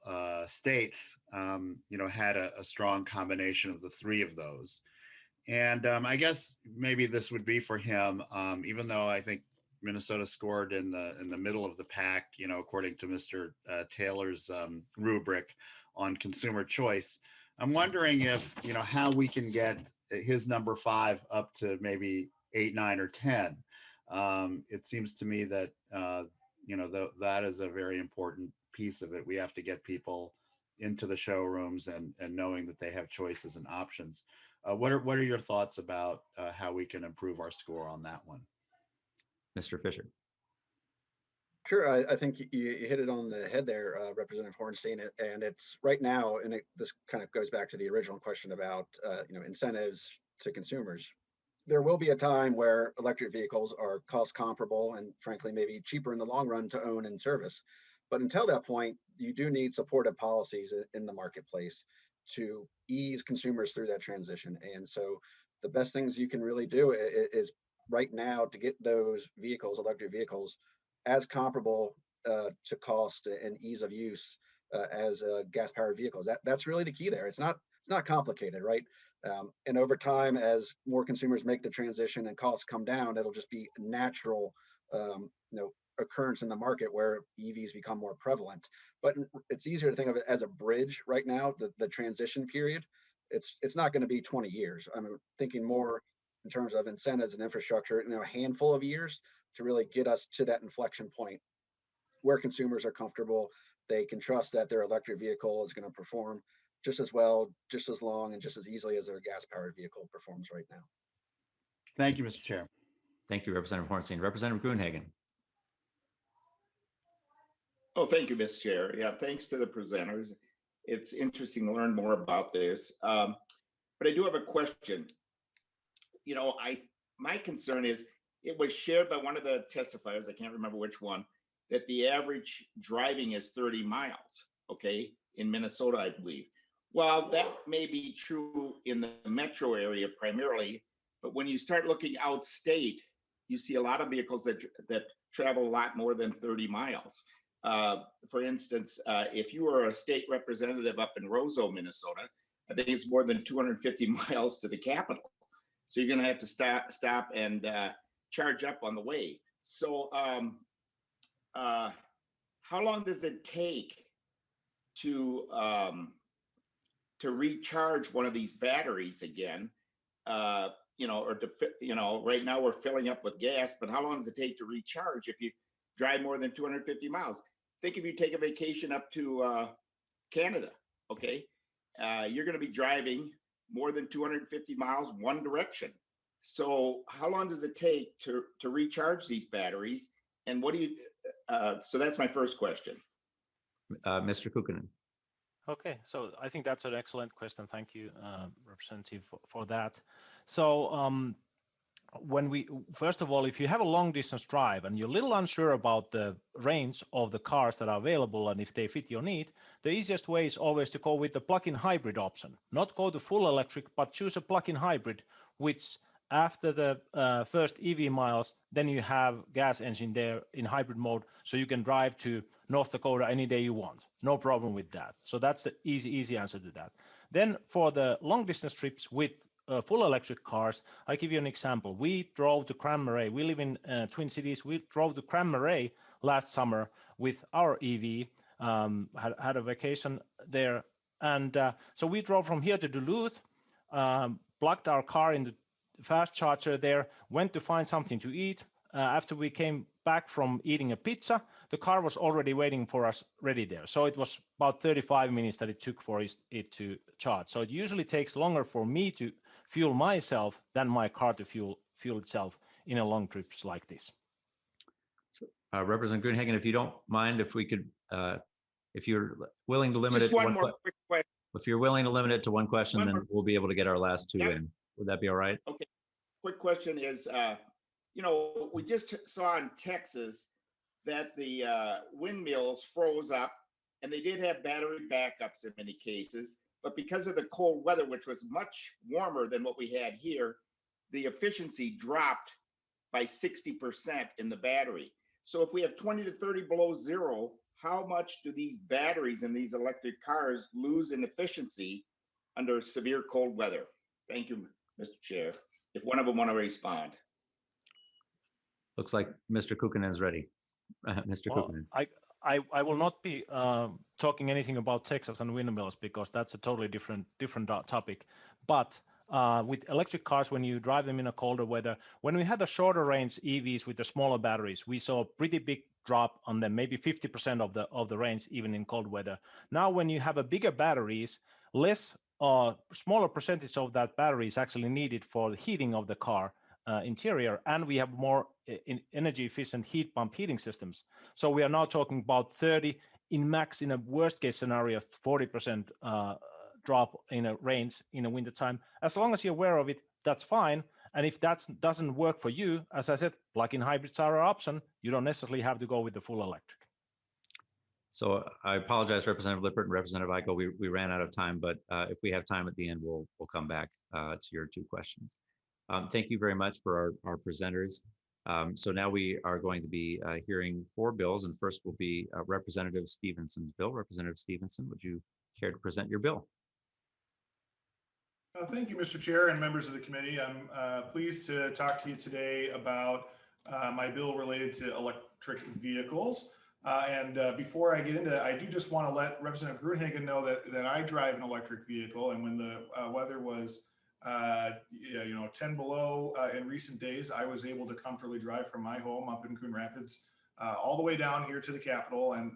states, had a strong combination of the three of those. And I guess maybe this would be for him, even though I think Minnesota scored in the middle of the pack, according to Mr. Taylor's rubric on consumer choice. I'm wondering if, how we can get his number 5 up to maybe 8, 9, or 10. It seems to me that, that is a very important piece of it. We have to get people into the showrooms and knowing that they have choices and options. What are your thoughts about how we can improve our score on that one? Mr. Fisher. Sure, I think you hit it on the head there, Representative Hornstein, and it's right now, and this kind of goes back to the original question about incentives to consumers. There will be a time where electric vehicles are cost comparable and frankly maybe cheaper in the long run to own and service. But until that point, you do need supportive policies in the marketplace to ease consumers through that transition. And so the best things you can really do is right now to get those vehicles, electric vehicles, as comparable to cost and ease of use as gas-powered vehicles. That's really the key there. It's not complicated, right? And over time, as more consumers make the transition and costs come down, it'll just be natural, occurrence in the market where EVs become more prevalent. But it's easier to think of it as a bridge right now. The transition period, it's not going to be 20 years. I'm thinking more in terms of incentives and infrastructure, a handful of years to really get us to that inflection point where consumers are comfortable. They can trust that their electric vehicle is going to perform just as well, just as long, and just as easily as their gas-powered vehicle performs right now. Thank you, Mr. Chair. Thank you, Representative Hornstein. Representative Gruenhagen. Oh, thank you, Mr. Chair. Yeah, thanks to the presenters. It's interesting to learn more about this. But I do have a question. My concern is, it was shared by one of the testifiers, I can't remember which one, that the average driving is 30 miles, okay, in Minnesota, I believe. Well, that may be true in the metro area primarily, but when you start looking outstate, you see a lot of vehicles that travel a lot more than 30 miles. For instance, if you were a state representative up in Roseau, Minnesota, I think it's more than 250 miles to the capital. So you're going to have to stop and charge up on the way. So how long does it take to recharge one of these batteries again? Right now we're filling up with gas, but how long does it take to recharge if you drive more than 250 miles? Think if you take a vacation up to Canada, okay? You're going to be driving more than 250 miles one direction. So how long does it take to recharge these batteries? And what do you, so that's my first question. Mr. Kukkonen. Okay, so I think that's an excellent question. Thank you, Representative, for that. So first of all, if you have a long distance drive and you're a little unsure about the range of the cars that are available and if they fit your need, the easiest way is always to go with the plug-in hybrid option. Not go to full electric, but choose a plug-in hybrid, which after the first EV miles, then you have gas engine there in hybrid mode, so you can drive to North Dakota any day you want. No problem with that. So that's the easy answer to that. Then for the long distance trips with full electric cars, I give you an example. We drove to Grand Marais. We live in Twin Cities. We drove to Grand Marais last summer with our EV, had a vacation there. And so we drove from here to Duluth, plugged our car in the fast charger there, went to find something to eat. After we came back from eating a pizza, the car was already waiting for us ready there. So it was about 35 minutes that it took for it to charge. So it usually takes longer for me to fuel myself than my car to fuel itself in a long trips like this. Representative Gruenhagen, if you don't mind, if we could, if you're willing to limit Just it to one more quick question. If you're willing to limit it to one question, One then more. we'll be able to get our last two Yep. in. Would that be all right? Okay. Quick question is, we just saw in Texas that the windmills froze up, and they did have battery backups in many cases, but because of the cold weather, which was much warmer than what we had here, the efficiency dropped by 60% in the battery. So if we have 20 to 30 below zero, how much do these batteries in these electric cars lose in efficiency under severe cold weather? Thank you, Mr. Chair. If one of them want to respond. Looks like Mr. Kukkonen is ready. Mr. Well, Kukkonen. I will not be talking anything about Texas and windmills because that's a totally different topic. But with electric cars, when you drive them in a colder weather, when we had the shorter range EVs with the smaller batteries, we saw a pretty big drop on them, maybe 50% of the range, even in cold weather. Now, when you have a bigger batteries, smaller percentage of that battery is actually needed for the heating of the car interior, and we have more energy efficient heat pump heating systems. So we are now talking about 30 in max, in a worst case scenario, 40% drop in a range in a winter time. As long as you're aware of it, that's fine. And if that doesn't work for you, as I said, plug-in hybrids are an option. You don't necessarily have to go with the full electric. So I apologize, Representative Lippert and Representative Iko. We ran out of time, but if we have time at the end, we'll come back to your two questions. Thank you very much for our presenters. So now we are going to be hearing 4 bills, and first will be Representative Stephenson's bill. Representative Stephenson, would you care to present your bill? Thank you, Mr. Chair and members of the committee. I'm pleased to talk to you today about my bill related to electric vehicles. Before I get into that, I do just want to let Representative Gruenhagen know that I drive an electric vehicle, and when the weather was 10 below in recent days, I was able to comfortably drive from my home up in Coon Rapids all the way down here to the Capitol, and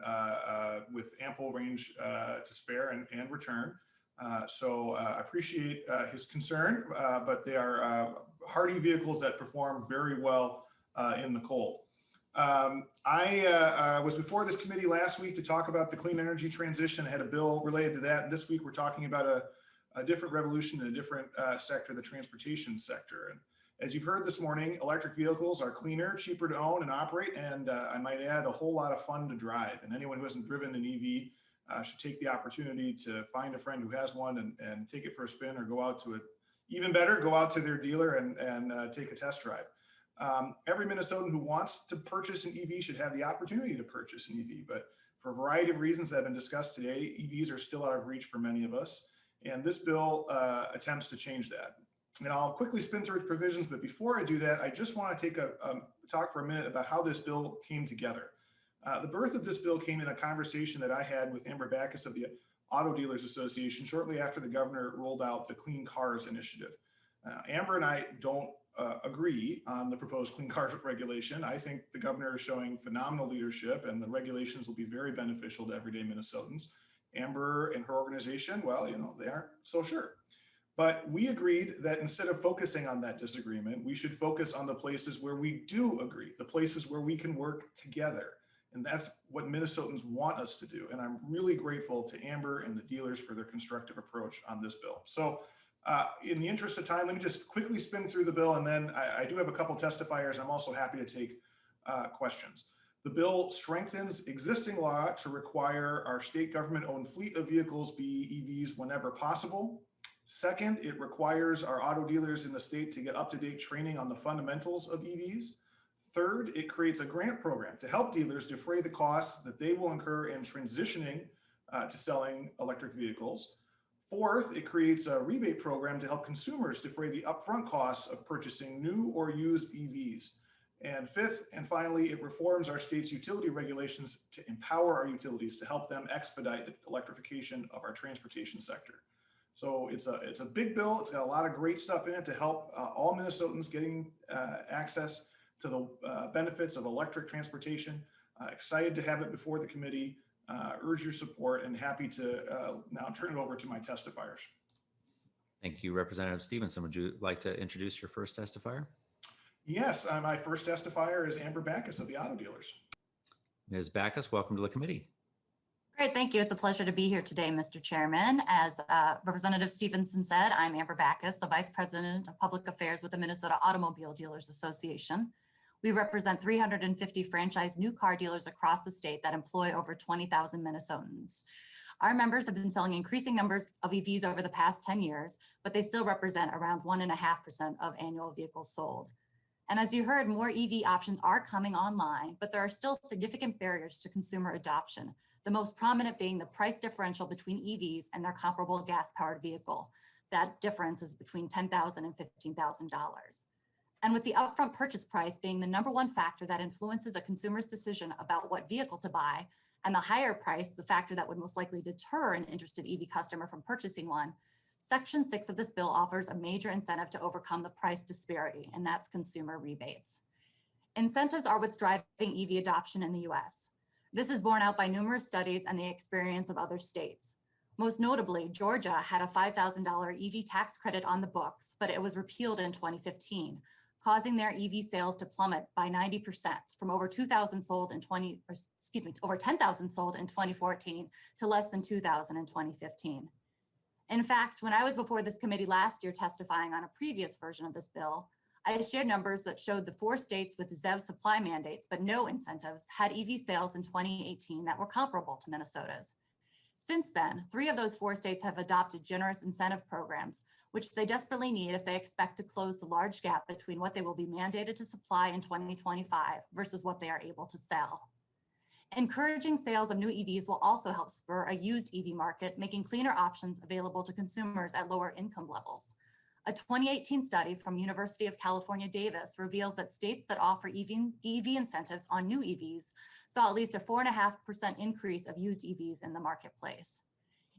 with ample range to spare and return. So I appreciate his concern, but they are hardy vehicles that perform very well in the cold. I was before this committee last week to talk about the clean energy transition. I had a bill related to that. This week we're talking about a different revolution in a different sector, the transportation sector. And as you've heard this morning, electric vehicles are cleaner, cheaper to own and operate, and I might add, a whole lot of fun to drive. And anyone who hasn't driven an EV should take the opportunity to find a friend who has one and take it for a spin, or go out to it. Even better, go out to their dealer and take a test drive. Every Minnesotan who wants to purchase an EV should have the opportunity to purchase an EV, but for a variety of reasons that have been discussed today, EVs are still out of reach for many of us. And this bill attempts to change that. And I'll quickly spin through its provisions, but before I do that, I just want to take a talk for a minute about how this bill came together. The birth of this bill came in a conversation that I had with Amber Backus of the Auto Dealers Association shortly after the governor rolled out the Clean Cars Initiative. Amber and I don't agree on the proposed Clean Cars regulation. I think the governor is showing phenomenal leadership, and the regulations will be very beneficial to everyday Minnesotans. Amber and her organization, well, they aren't so sure. But we agreed that instead of focusing on that disagreement, we should focus on the places where we do agree, the places where we can work together. And that's what Minnesotans want us to do. And I'm really grateful to Amber and the dealers for their constructive approach on this bill. So in the interest of time, let me just quickly spin through the bill, and then I do have a couple testifiers. I'm also happy to take questions. The bill strengthens existing law to require our state government-owned fleet of vehicles be EVs whenever possible. Second, it requires our auto dealers in the state to get up-to-date training on the fundamentals of EVs. Third, it creates a grant program to help dealers defray the costs that they will incur in transitioning to selling electric vehicles. Fourth, it creates a rebate program to help consumers defray the upfront costs of purchasing new or used EVs. And fifth, and finally, it reforms our state's utility regulations to empower our utilities to help them expedite the electrification of our transportation sector. So it's a big bill. It's got a lot of great stuff in it to help all Minnesotans getting access to the benefits of electric transportation. Excited to have it before the committee. Urge your support, and happy to now turn it over to my testifiers. Thank you, Representative Stephenson. Would you like to introduce your first testifier? Yes, my first testifier is Amber Backus of the Auto Dealers. Ms. Backus, welcome to the committee. Great, thank you. It's a pleasure to be here today, Mr. Chairman. As Representative Stephenson said, I'm Amber Backus, the Vice President of Public Affairs with the Minnesota Automobile Dealers Association. We represent 350 franchise new car dealers across the state that employ over 20,000 Minnesotans. Our members have been selling increasing numbers of EVs over the past 10 years, but they still represent around 1.5% of annual vehicles sold. And as you heard, more EV options are coming online, but there are still significant barriers to consumer adoption, the most prominent being the price differential between EVs and their comparable gas-powered vehicle. That difference is between $10,000 and $15,000. And with the upfront purchase price being the #1 factor that influences a consumer's decision about what vehicle to buy, and the higher price, the factor that would most likely deter an interested EV customer from purchasing one, Section 6 of this bill offers a major incentive to overcome the price disparity, and that's consumer rebates. Incentives are what's driving EV adoption in the US. This is borne out by numerous studies and the experience of other states. Most notably, Georgia had a $5,000 EV tax credit on the books, but it was repealed in 2015, causing their EV sales to plummet by 90% from over 2,000 sold in over 10,000 sold in 2014 to less than 2,000 in 2015. In fact, when I was before this committee last year testifying on a previous version of this bill, I shared numbers that showed the 4 states with ZEV supply mandates but no incentives had EV sales in 2018 that were comparable to Minnesota's. Since then, 3 of those 4 states have adopted generous incentive programs, which they desperately need if they expect to close the large gap between what they will be mandated to supply in 2025 versus what they are able to sell. Encouraging sales of new EVs will also help spur a used EV market, making cleaner options available to consumers at lower income levels. A 2018 study from University of California, Davis reveals that states that offer EV incentives on new EVs saw at least a 4.5% increase of used EVs in the marketplace.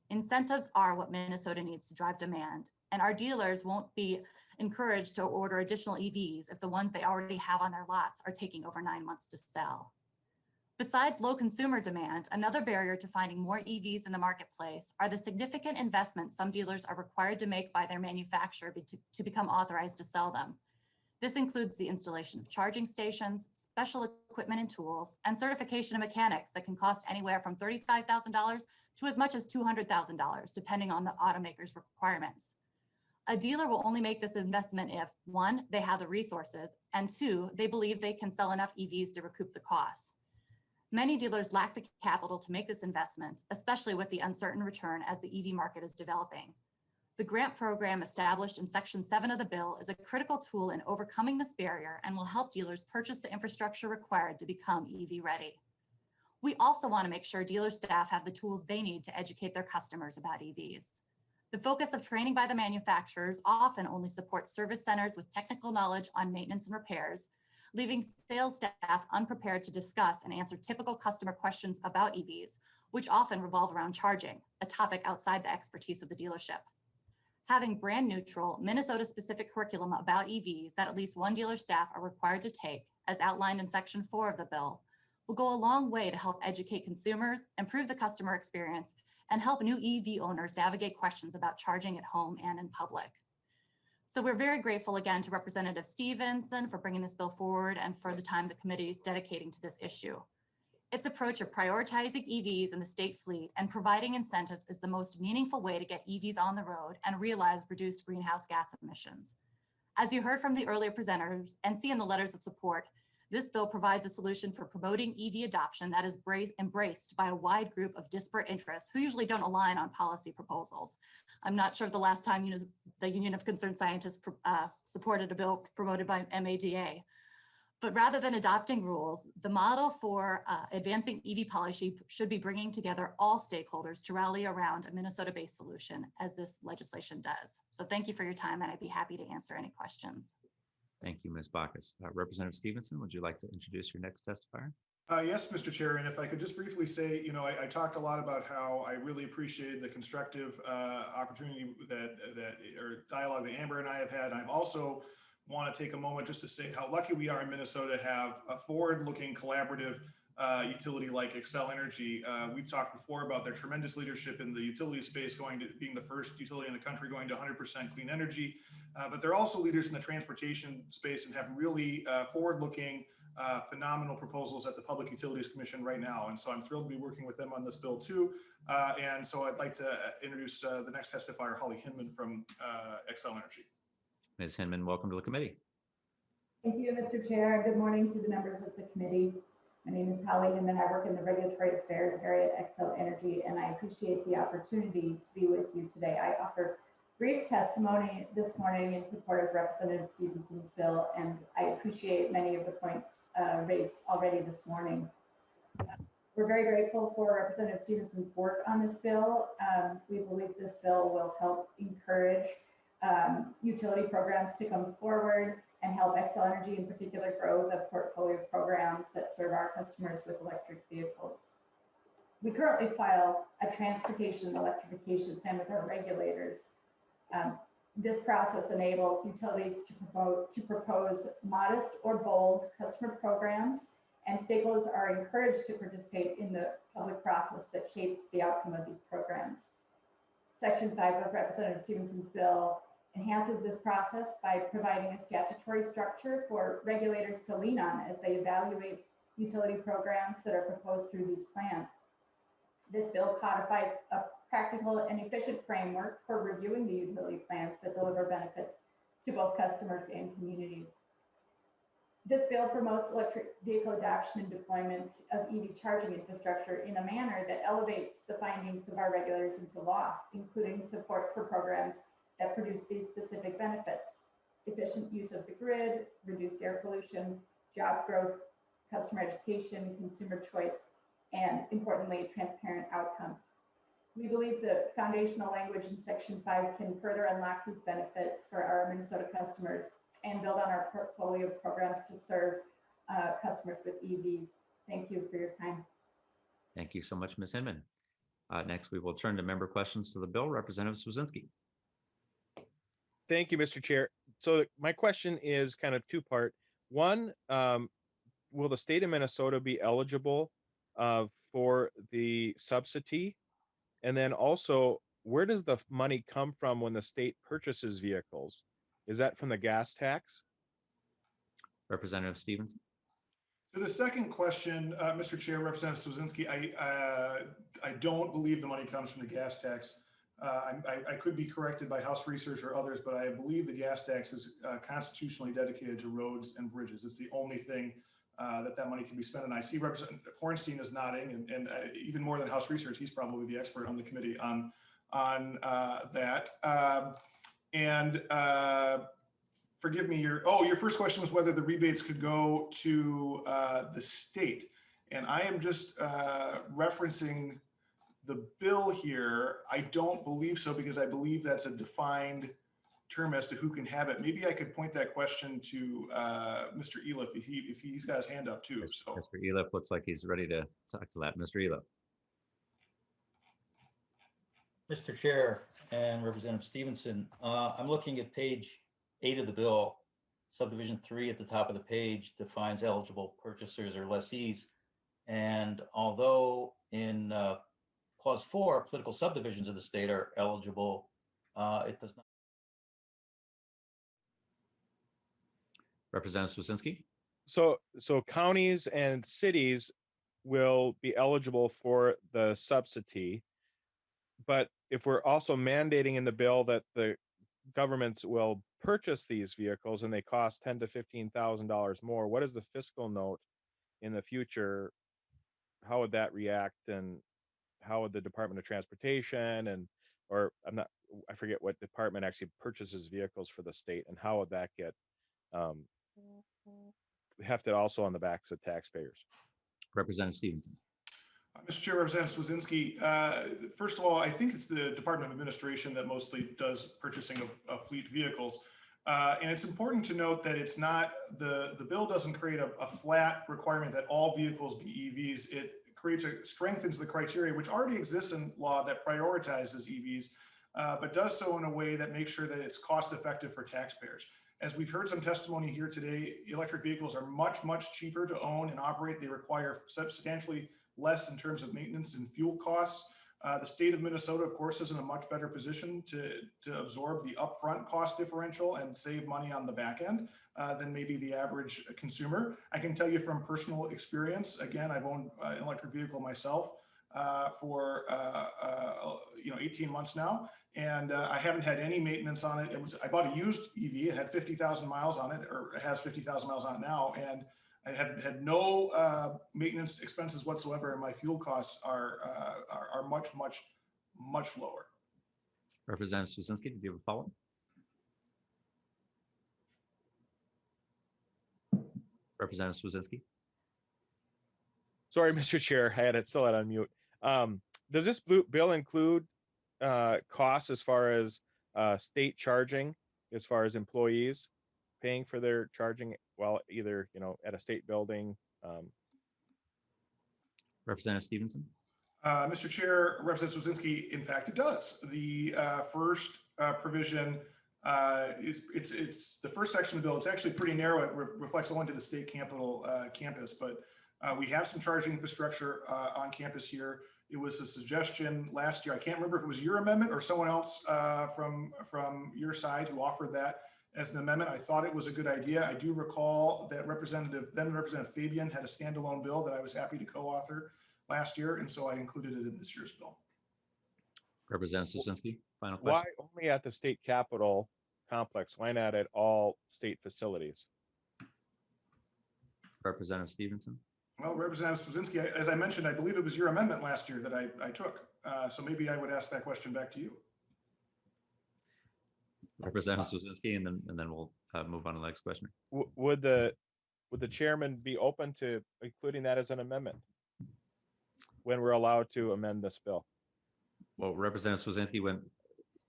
Incentives are what Minnesota needs to drive demand, and our dealers won't be encouraged to order additional EVs if the ones they already have on their lots are taking over 9 months to sell. Besides low consumer demand, another barrier to finding more EVs in the marketplace are the significant investments some dealers are required to make by their manufacturer to become authorized to sell them. This includes the installation of charging stations, special equipment and tools, and certification of mechanics that can cost anywhere from $35,000 to as much as $200,000, depending on the automaker's requirements. A dealer will only make this investment if, 1, they have the resources, and 2, they believe they can sell enough EVs to recoup the costs. Many dealers lack the capital to make this investment, especially with the uncertain return as the EV market is developing. The grant program established in Section 7 of the bill is a critical tool in overcoming this barrier and will help dealers purchase the infrastructure required to become EV ready. We also want to make sure dealer staff have the tools they need to educate their customers about EVs. The focus of training by the manufacturers often only supports service centers with technical knowledge on maintenance and repairs, leaving sales staff unprepared to discuss and answer typical customer questions about EVs, which often revolve around charging, a topic outside the expertise of the dealership. Having brand neutral, Minnesota-specific curriculum about EVs that at least one dealer staff are required to take, as outlined in Section 4 of the bill, will go a long way to help educate consumers, improve the customer experience, and help new EV owners navigate questions about charging at home and in public. So we're very grateful again to Representative Stephenson for bringing this bill forward and for the time the committee is dedicating to this issue. Its approach of prioritizing EVs in the state fleet and providing incentives is the most meaningful way to get EVs on the road and realize reduced greenhouse gas emissions. As you heard from the earlier presenters and see in the letters of support, this bill provides a solution for promoting EV adoption that is embraced by a wide group of disparate interests who usually don't align on policy proposals. I'm not sure if the last time the Union of Concerned Scientists supported a bill promoted by MADA. But rather than adopting rules, the model for advancing EV policy should be bringing together all stakeholders to rally around a Minnesota-based solution, as this legislation does. So thank you for your time, and I'd be happy to answer any questions. Thank you, Ms. Bacchus. Representative Stephenson, would you like to introduce your next testifier? Yes, Mr. Chair, and if I could just briefly say, I talked a lot about how I really appreciated the constructive opportunity or dialogue that Amber and I have had. I'm also want to take a moment just to say how lucky we are in Minnesota to have a forward-looking collaborative utility like Xcel Energy. We've talked before about their tremendous leadership in the utility space, being the first utility in the country going to 100% clean energy. But they're also leaders in the transportation space and have really forward-looking, phenomenal proposals at the Public Utilities Commission right now. And so I'm thrilled to be working with them on this bill too. And so I'd like to introduce the next testifier, Holly Hinman from Xcel Energy. Ms. Hinman, welcome to the committee. Thank you, Mr. Chair, and good morning to the members of the committee. My name is Holly Hinman. I work in the regulatory affairs area at Xcel Energy, and I appreciate the opportunity to be with you today. I offer brief testimony this morning in support of Representative Stephenson's bill, and I appreciate many of the points raised already this morning. We're very grateful for Representative Stephenson's work on this bill. We believe this bill will help encourage utility programs to come forward and help Xcel Energy in particular grow the portfolio of programs that serve our customers with electric vehicles. We currently file a transportation electrification plan with our regulators. This process enables utilities to propose modest or bold customer programs, and stakeholders are encouraged to participate in the public process that shapes the outcome of these programs. Section 5 of Representative Stephenson's bill enhances this process by providing a statutory structure for regulators to lean on as they evaluate utility programs that are proposed through these plans. This bill codifies a practical and efficient framework for reviewing the utility plans that deliver benefits to both customers and communities. This bill promotes electric vehicle adoption and deployment of EV charging infrastructure in a manner that elevates the findings of our regulators into law, including support for programs that produce these specific benefits: efficient use of the grid, reduced air pollution, job growth, customer education, consumer choice, and importantly, transparent outcomes. We believe the foundational language in Section 5 can further unlock these benefits for our Minnesota customers and build on our portfolio of programs to serve customers with EVs. Thank you for your time. Thank you so much, Ms. Hinman. Next, we will turn to member questions to the bill. Representative Swedzinski. Thank you, Mr. Chair. So my question is kind of two-part. One, will the state of Minnesota be eligible for the subsidy? And then also, where does the money come from when the state purchases vehicles? Is that from the gas tax? Representative Stephenson. So the second question, Mr. Chair, Representative Swedzinski, I don't believe the money comes from the gas tax. I could be corrected by House Research or others, but I believe the gas tax is constitutionally dedicated to roads and bridges. It's the only thing that money can be spent. And I see Representative Hornstein is nodding, and even more than House Research, he's probably the expert on the committee on that. Forgive me, your first question was whether the rebates could go to the state. And I am just referencing the bill here. I don't believe so, because I believe that's a defined term as to who can have it. Maybe I could point that question to Mr. Eliff if he's got his hand up too. So Mr. Eliff looks like he's ready to talk to that. Mr. Eliff. Mr. Chair and Representative Stephenson, I'm looking at page 8 of the bill. Subdivision 3 at the top of the page defines eligible purchasers or lessees. And although in clause 4, political subdivisions of the state are eligible, it does not. Representative Swedzinski. So counties and cities will be eligible for the subsidy, but if we're also mandating in the bill that the governments will purchase these vehicles and they cost $10,000 to $15,000 more, what is the fiscal note in the future? How would that react, and how would the Department of Transportation I forget what department actually purchases vehicles for the state, and how would that get hefted also on the backs of taxpayers? Representative Stephenson. Mr. Chair, Representative Swedzinski, first of all, I think it's the Department of Administration that mostly does purchasing of fleet vehicles. And it's important to note that it's not, the bill doesn't create a flat requirement that all vehicles be EVs. It strengthens the criteria, which already exists in law, that prioritizes EVs, but does so in a way that makes sure that it's cost effective for taxpayers. As we've heard some testimony here today, electric vehicles are much, much cheaper to own and operate. They require substantially less in terms of maintenance and fuel costs. The state of Minnesota, of course, is in a much better position to absorb the upfront cost differential and save money on the back end than maybe the average consumer. I can tell you from personal experience, again, I've owned an electric vehicle myself for 18 months now, and I haven't had any maintenance on it. I bought a used EV. It had 50,000 miles on it, or it has 50,000 miles on it now, and I have had no maintenance expenses whatsoever, and my fuel costs are much, much, much lower. Representative Swazinski, did you have a follow-up? Representative Swazinski. Sorry, Mr. Chair, I had it still on mute. Does this bill include costs as far as state charging, as far as employees paying for their charging while either, at a state building? Representative Stephenson. Mr. Chair, Representative Swazinski, in fact, it does. The first provision it's the first section of the bill. It's actually pretty narrow. It reflects only to the state capital campus, but we have some charging infrastructure on campus here. It was a suggestion last year. I can't remember if it was your amendment or someone else from your side who offered that as an amendment. I thought it was a good idea. I do recall that then Representative Fabian had a standalone bill that I was happy to co-author last year, and so I included it in this year's bill. Representative Swazinski, final question. Why only at the state capitol complex? Why not at all state facilities? Representative Stephenson. Well, Representative Swazinski, as I mentioned, I believe it was your amendment last year that I took. So maybe I would ask that question back to you. Representative Swazinski, and then we'll move on to the next question. Would the chairman be open to including that as an amendment when we're allowed to amend this bill? Well, Representative Swazinski,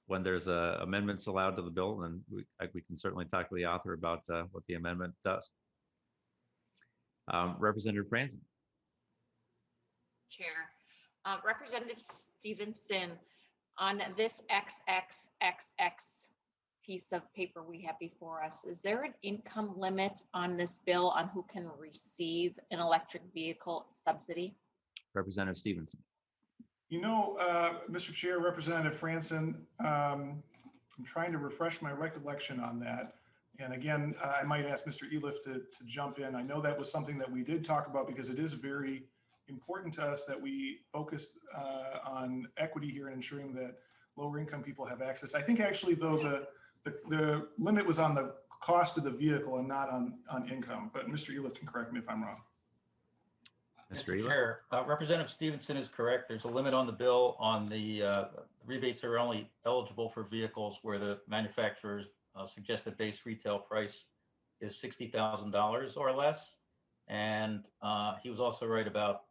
when there's amendments allowed to the bill, then we can certainly talk to the author about what the amendment does. Representative Franzen. Chair, Representative Stephenson, on this XXXX piece of paper we have before us, is there an income limit on this bill on who can receive an electric vehicle subsidy? Representative Stephenson. You know, Mr. Chair, Representative Franzen, I'm trying to refresh my recollection on that. And again, I might ask Mr. Eliff to jump in. I know that was something that we did talk about because it is very important to us that we focus on equity here and ensuring that lower income people have access. I think actually though the limit was on the cost of the vehicle and not on income, but Mr. Eliff can correct me if I'm wrong. Mr. Chair, Representative Stephenson is correct. There's a limit on the bill on the rebates are only eligible for vehicles where the manufacturer's suggested base retail price is $60,000 or less. And he was also right about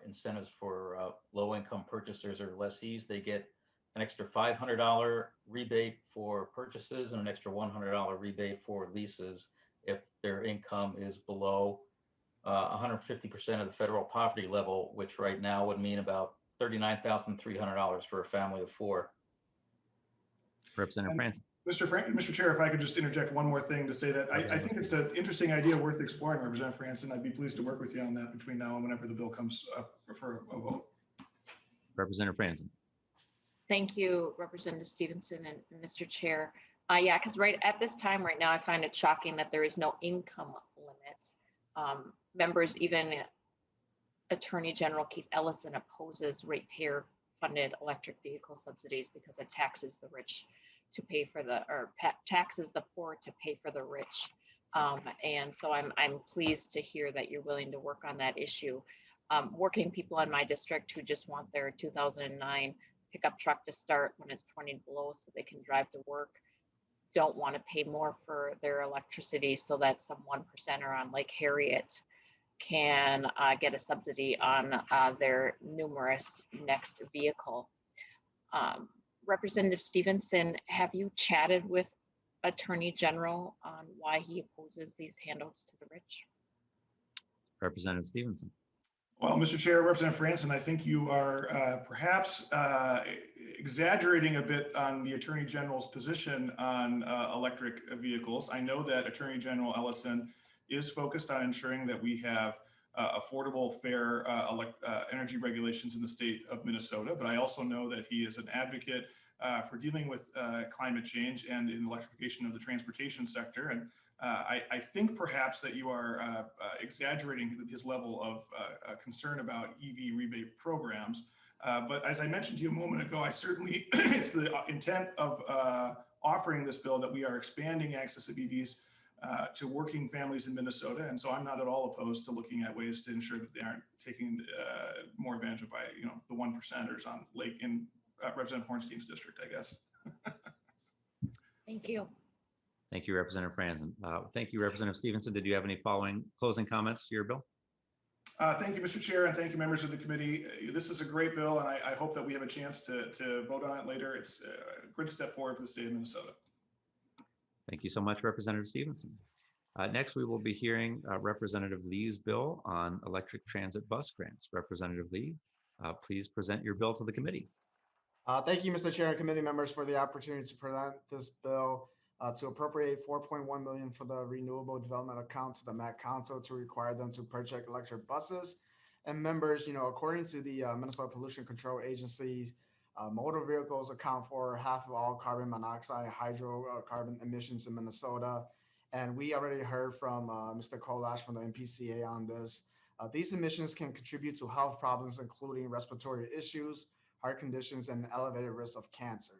incentives for low-income purchasers or lessees. They get an extra $500 rebate for purchases and an extra $100 rebate for leases if their income is below 150% of the federal poverty level, which right now would mean about $39,300 for a family of four. Representative Franzen. Mr. Chair, if I could just interject one more thing to say that I think it's an interesting idea worth exploring, Representative Franzen. I'd be pleased to work with you on that between now and whenever the bill comes up for a vote. Representative Franzen. Thank you, Representative Stephenson and Mr. Chair. Yeah, because right at this time right now, I find it shocking that there is no income limit. Members, even Attorney General Keith Ellison opposes ratepayer funded electric vehicle subsidies because it taxes the rich to pay for taxes the poor to pay for the rich. And so I'm pleased to hear that you're willing to work on that issue. Working people in my district who just want their 2009 pickup truck to start when it's 20 below so they can drive to work don't want to pay more for their electricity so that some 1%er on Lake Harriet can get a subsidy on their numerous next vehicle. Representative Stephenson, have you chatted with Attorney General on why he opposes these handouts to the rich? Representative Stephenson. Well, Mr. Chair, Representative Franzen, I think you are perhaps exaggerating a bit on the Attorney General's position on electric vehicles. I know that Attorney General Ellison is focused on ensuring that we have affordable, fair energy regulations in the state of Minnesota, but I also know that he is an advocate for dealing with climate change and in electrification of the transportation sector. And I think perhaps that you are exaggerating his level of concern about EV rebate programs. But as I mentioned to you a moment ago, I certainly, it's the intent of offering this bill that we are expanding access to EVs to working families in Minnesota. And so I'm not at all opposed to looking at ways to ensure that they aren't taking more advantage of the 1%ers on Representative Hornstein's district, I guess. Thank you. Thank you, Representative Franzen. Thank you, Representative Stephenson. Did you have any following closing comments to your bill? Thank you, Mr. Chair, and thank you, members of the committee. This is a great bill, and I hope that we have a chance to vote on it later. It's a good step forward for the state of Minnesota. Thank you so much, Representative Stephenson. Next, we will be hearing Representative Lee's bill on electric transit bus grants. Representative Lee, please present your bill to the committee. Thank you, Mr. Chair and committee members, for the opportunity to present this bill to appropriate $4.1 million for the Renewable Development Account to the Met Council to require them to purchase electric buses. And members, according to the Minnesota Pollution Control Agency, motor vehicles account for half of all carbon monoxide and hydrocarbon emissions in Minnesota. And we already heard from Mr. Kolash from the MPCA on this. These emissions can contribute to health problems, including respiratory issues, heart conditions, and elevated risk of cancer.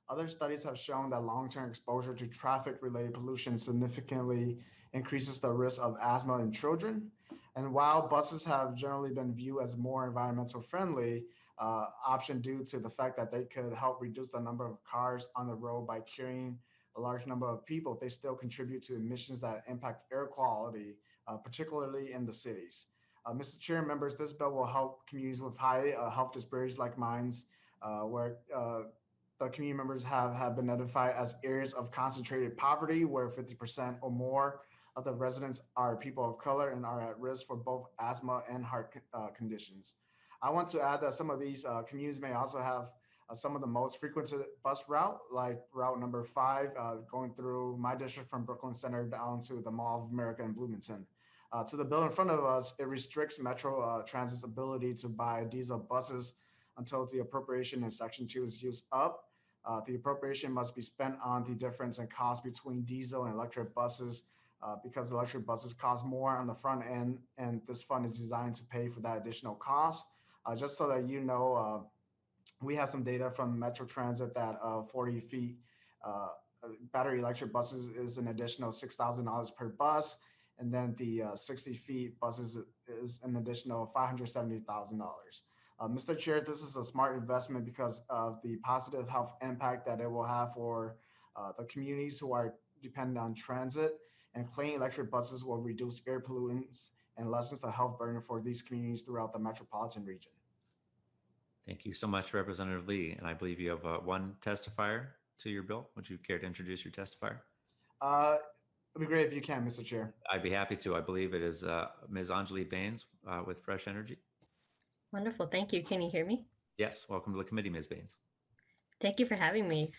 Other studies have shown that long-term exposure to traffic-related pollution significantly increases the risk of asthma in children. And while buses have generally been viewed as more environmental friendly option due to the fact that they could help reduce the number of cars on the road by carrying a large number of people, they still contribute to emissions that impact air quality, particularly in the cities. Mr. Chair, members, this bill will help communities with high health disparities like mine, where the community members have been identified as areas of concentrated poverty, where 50% or more of the residents are people of color and are at risk for both asthma and heart conditions. I want to add that some of these communities may also have some of the most frequented bus route, like route number 5, going through my district from Brooklyn Center down to the Mall of America in Bloomington. To the bill in front of us, it restricts Metro Transit's ability to buy diesel buses until the appropriation in Section 2 is used up. The appropriation must be spent on the difference in cost between diesel and electric buses because electric buses cost more on the front end, and this fund is designed to pay for that additional cost. Just so that you know, we have some data from Metro Transit that 40 feet battery electric buses is an additional $6,000 per bus. And then the 60 feet buses is an additional $570,000. Mr. Chair, this is a smart investment because of the positive health impact that it will have for the communities who are dependent on transit, and clean electric buses will reduce air pollutants and lessens the health burden for these communities throughout the metropolitan region. Thank you so much, Representative Lee. And I believe you have one testifier to your bill. Would you care to introduce your testifier? It'd be great if you can, Mr. Chair. I'd be happy to. I believe it is Ms. Anjali Baines with Fresh Energy. Wonderful. Thank you. Can you hear me? Yes. Welcome to the committee, Ms. Baines. Thank you for having me.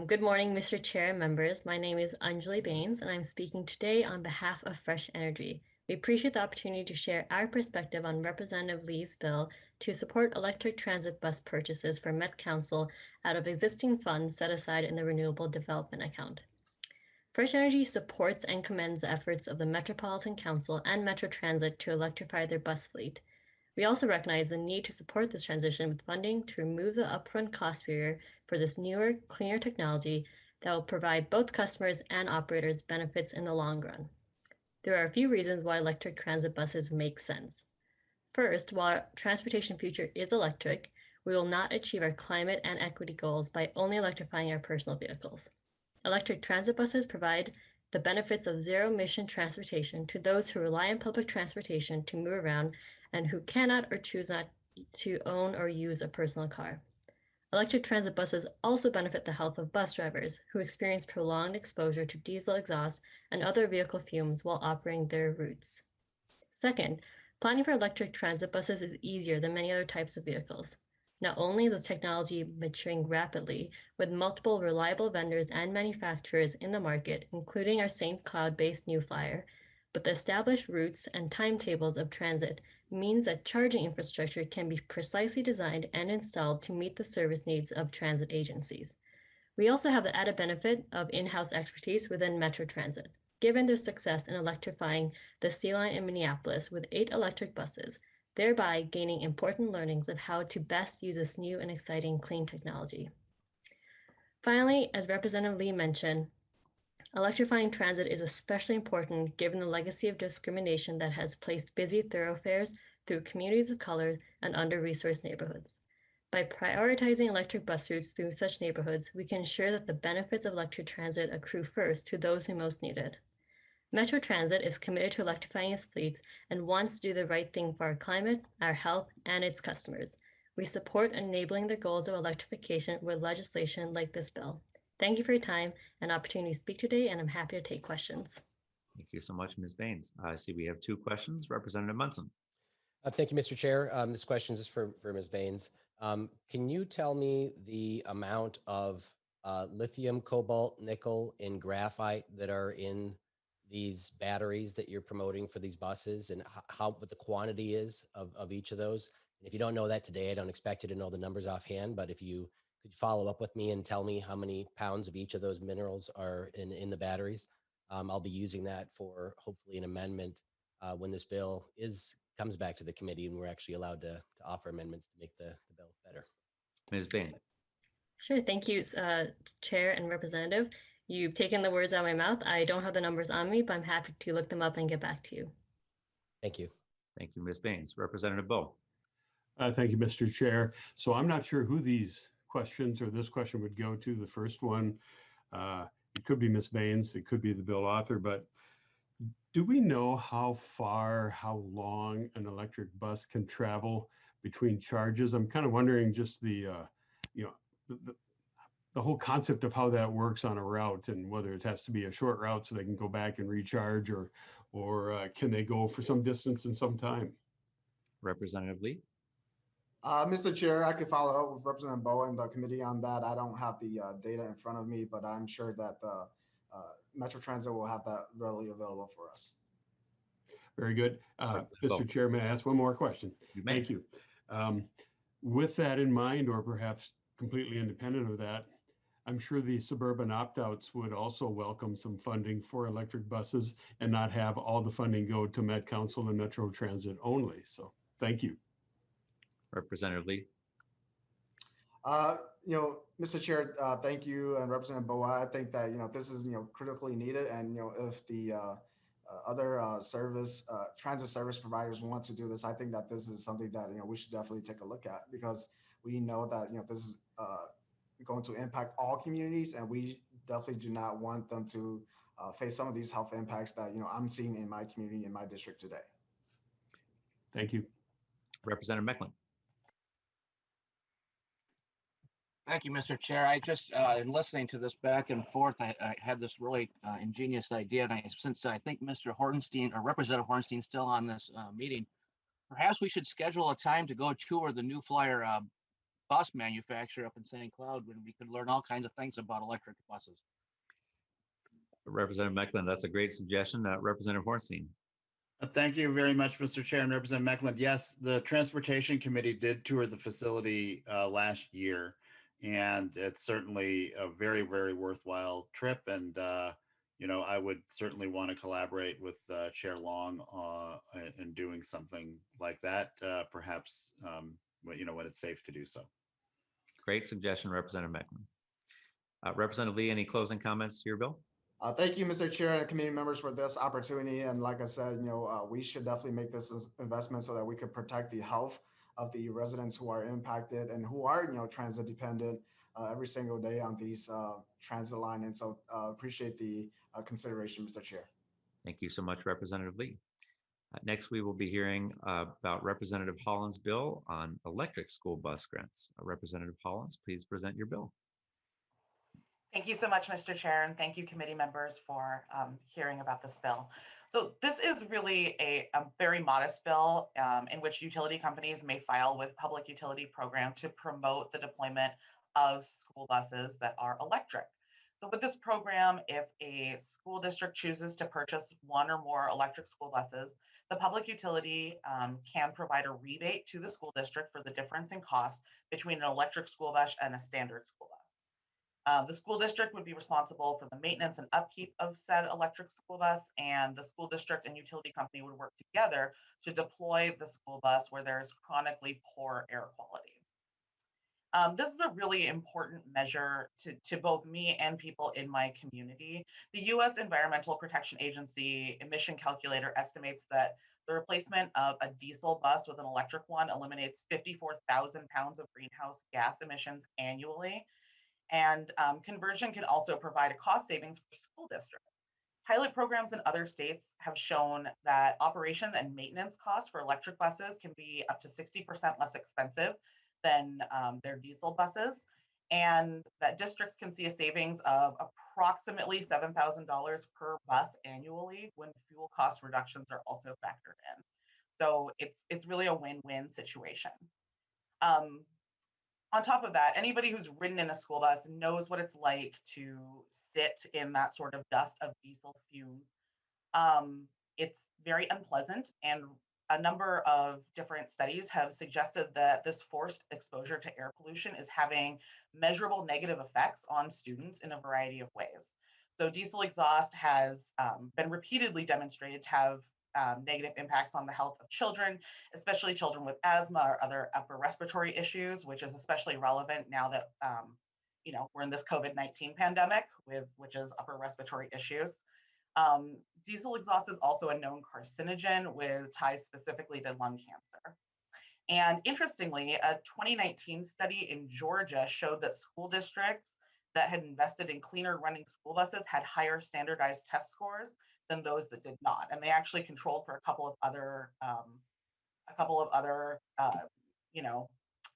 Good morning, Mr. Chair and members. My name is Anjali Baines, and I'm speaking today on behalf of Fresh Energy. We appreciate the opportunity to share our perspective on Representative Lee's bill to support electric transit bus purchases for Met Council out of existing funds set aside in the Renewable Development Account. Fresh Energy supports and commends the efforts of the Metropolitan Council and Metro Transit to electrify their bus fleet. We also recognize the need to support this transition with funding to remove the upfront cost barrier for this newer, cleaner technology that will provide both customers and operators benefits in the long run. There are a few reasons why electric transit buses make sense. First, while our transportation future is electric, we will not achieve our climate and equity goals by only electrifying our personal vehicles. Electric transit buses provide the benefits of zero-emission transportation to those who rely on public transportation to move around and who cannot or choose not to own or use a personal car. Electric transit buses also benefit the health of bus drivers who experience prolonged exposure to diesel exhaust and other vehicle fumes while operating their routes. Second, planning for electric transit buses is easier than many other types of vehicles. Not only is technology maturing rapidly with multiple reliable vendors and manufacturers in the market, including our St. Cloud-based New Flyer, but the established routes and timetables of transit means that charging infrastructure can be precisely designed and installed to meet the service needs of transit agencies. We also have the added benefit of in-house expertise within Metro Transit, given their success in electrifying the C Line in Minneapolis with 8 electric buses, thereby gaining important learnings of how to best use this new and exciting clean technology. Finally, as Representative Lee mentioned, electrifying transit is especially important given the legacy of discrimination that has placed busy thoroughfares through communities of color and under-resourced neighborhoods. By prioritizing electric bus routes through such neighborhoods, we can ensure that the benefits of electric transit accrue first to those who most need it. Metro Transit is committed to electrifying its fleet and wants to do the right thing for our climate, our health, and its customers. We support enabling the goals of electrification with legislation like this bill. Thank you for your time and opportunity to speak today, and I'm happy to take questions. Thank you so much, Ms. Baines. I see we have 2 questions. Representative Munson. Thank you, Mr. Chair. This question is for Ms. Baines. Can you tell me the amount of lithium, cobalt, nickel, and graphite that are in these batteries that you're promoting for these buses, and what the quantity is of each of those? And if you don't know that today, I don't expect you to know the numbers offhand, but if you could follow up with me and tell me how many pounds of each of those minerals are in the batteries, I'll be using that for hopefully an amendment when this bill comes back to the committee and we're actually allowed to offer amendments to make the bill better. Ms. Baines. Sure, thank you, Chair and Representative. You've taken the words out of my mouth. I don't have the numbers on me, but I'm happy to look them up and get back to you. Thank you. Thank you, Ms. Baines. Representative Bo. Thank you, Mr. Chair. So I'm not sure who these questions or this question would go to. The first one, it could be Ms. Baines, it could be the bill author, but do we know how far, how long an electric bus can travel between charges? I'm kind of wondering just the whole concept of how that works on a route, and whether it has to be a short route so they can go back and recharge, or can they go for some distance and some time? Representative Lee. Mr. Chair, I could follow up with Representative Bowe and the committee on that. I don't have the data in front of me, but I'm sure that the Metro Transit will have that readily available for us. Very good. Mr. Chair, may I ask one more question? Thank you. With that in mind, or perhaps completely independent of that, I'm sure the suburban opt-outs would also welcome some funding for electric buses and not have all the funding go to Met Council and Metro Transit only. So thank you. Representative Lee. Mr. Chair, thank you, and Representative Bowe. I think that this is critically needed, and if the other transit service providers want to do this, I think that this is something that we should definitely take a look at, because we know that this is going to impact all communities, and we definitely do not want them to face some of these health impacts that I'm seeing in my community, in my district today. Thank you. Representative Mecklen. Thank you, Mr. Chair. I just, in listening to this back and forth, I had this really ingenious idea. And since I think Mr. Hornstein or Representative Hornstein still on this meeting, perhaps we should schedule a time to go tour the New Flyer bus manufacturer up in St. Cloud, when we could learn all kinds of things about electric buses. Representative Mecklen, that's a great suggestion. Representative Hornstein. Thank you very much, Mr. Chair and Representative Mecklen. Yes, the Transportation Committee did tour the facility last year, and it's certainly a very, very worthwhile trip. And I would certainly want to collaborate with Chair Long in doing something like that, perhaps when it's safe to do so. Great suggestion, Representative Mecklen. Representative Lee, any closing comments to your bill? Thank you, Mr. Chair and committee members, for this opportunity. And like I said, we should definitely make this investment so that we could protect the health of the residents who are impacted and who are, transit dependent every single day on these transit line. And so appreciate the consideration, Mr. Chair. Thank you so much, Representative Lee. Next, we will be hearing about Representative Hollins' bill on electric school bus grants. Representative Hollins, please present your bill. Thank you so much, Mr. Chair, and thank you, committee members, for hearing about this bill. So this is really a very modest bill in which utility companies may file with Public Utility Program to promote the deployment of school buses that are electric. So with this program, if a school district chooses to purchase one or more electric school buses, the public utility can provide a rebate to the school district for the difference in cost between an electric school bus and a standard school bus. The school district would be responsible for the maintenance and upkeep of said electric school bus, and the school district and utility company would work together to deploy the school bus where there is chronically poor air quality. This is a really important measure to both me and people in my community. The U.S. Environmental Protection Agency emission calculator estimates that The replacement of a diesel bus with an electric one eliminates 54,000 pounds of greenhouse gas emissions annually. And conversion can also provide a cost savings for school districts. Pilot programs in other states have shown that operation and maintenance costs for electric buses can be up to 60% less expensive than their diesel buses, and that districts can see a savings of approximately $7,000 per bus annually when fuel cost reductions are also factored in. So it's really a win-win situation. On top of that, anybody who's ridden in a school bus knows what it's like to sit in that sort of dust of diesel fumes. It's very unpleasant, and a number of different studies have suggested that this forced exposure to air pollution is having measurable negative effects on students in a variety of ways. So diesel exhaust has been repeatedly demonstrated to have negative impacts on the health of children, especially children with asthma or other upper respiratory issues, which is especially relevant now that we're in this COVID-19 pandemic, which is upper respiratory issues. Diesel exhaust is also a known carcinogen with ties specifically to lung cancer. And interestingly, a 2019 study in Georgia showed that school districts that had invested in cleaner running school buses had higher standardized test scores than those that did not. And they actually controlled for a couple of other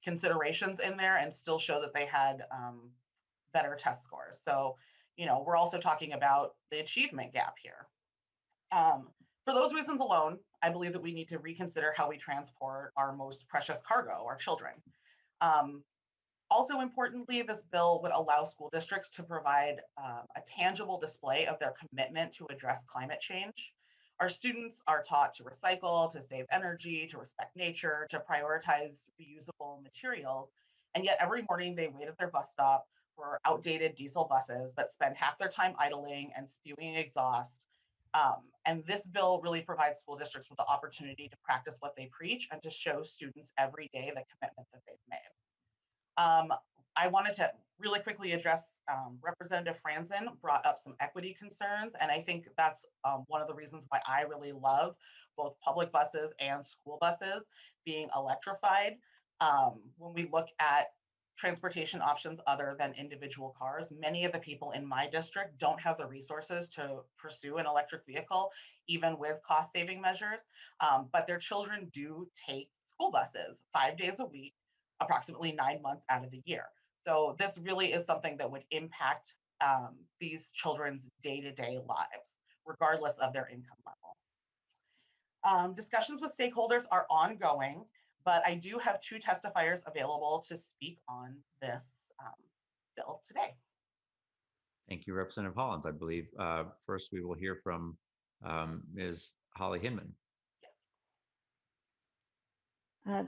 considerations in there and still show that they had better test scores. So, we're also talking about the achievement gap here. For those reasons alone, I believe that we need to reconsider how we transport our most precious cargo, our children. Also importantly, this bill would allow school districts to provide a tangible display of their commitment to address climate change. Our students are taught to recycle, to save energy, to respect nature, to prioritize reusable materials. And yet every morning they wait at their bus stop for outdated diesel buses that spend half their time idling and spewing exhaust. And this bill really provides school districts with the opportunity to practice what they preach and to show students every day the commitment that they've made. I wanted to really quickly address Representative Franzen brought up some equity concerns, and I think that's one of the reasons why I really love both public buses and school buses being electrified. When we look at transportation options other than individual cars, many of the people in my district don't have the resources to pursue an electric vehicle, even with cost-saving measures, but their children do take school buses 5 days a week, approximately 9 months out of the year. So this really is something that would impact these children's day-to-day lives, regardless of their income level. Discussions with stakeholders are ongoing, but I do have 2 testifiers available to speak on this bill today. Thank you, Representative Hollins. I believe first we will hear from Ms. Holly Hinman.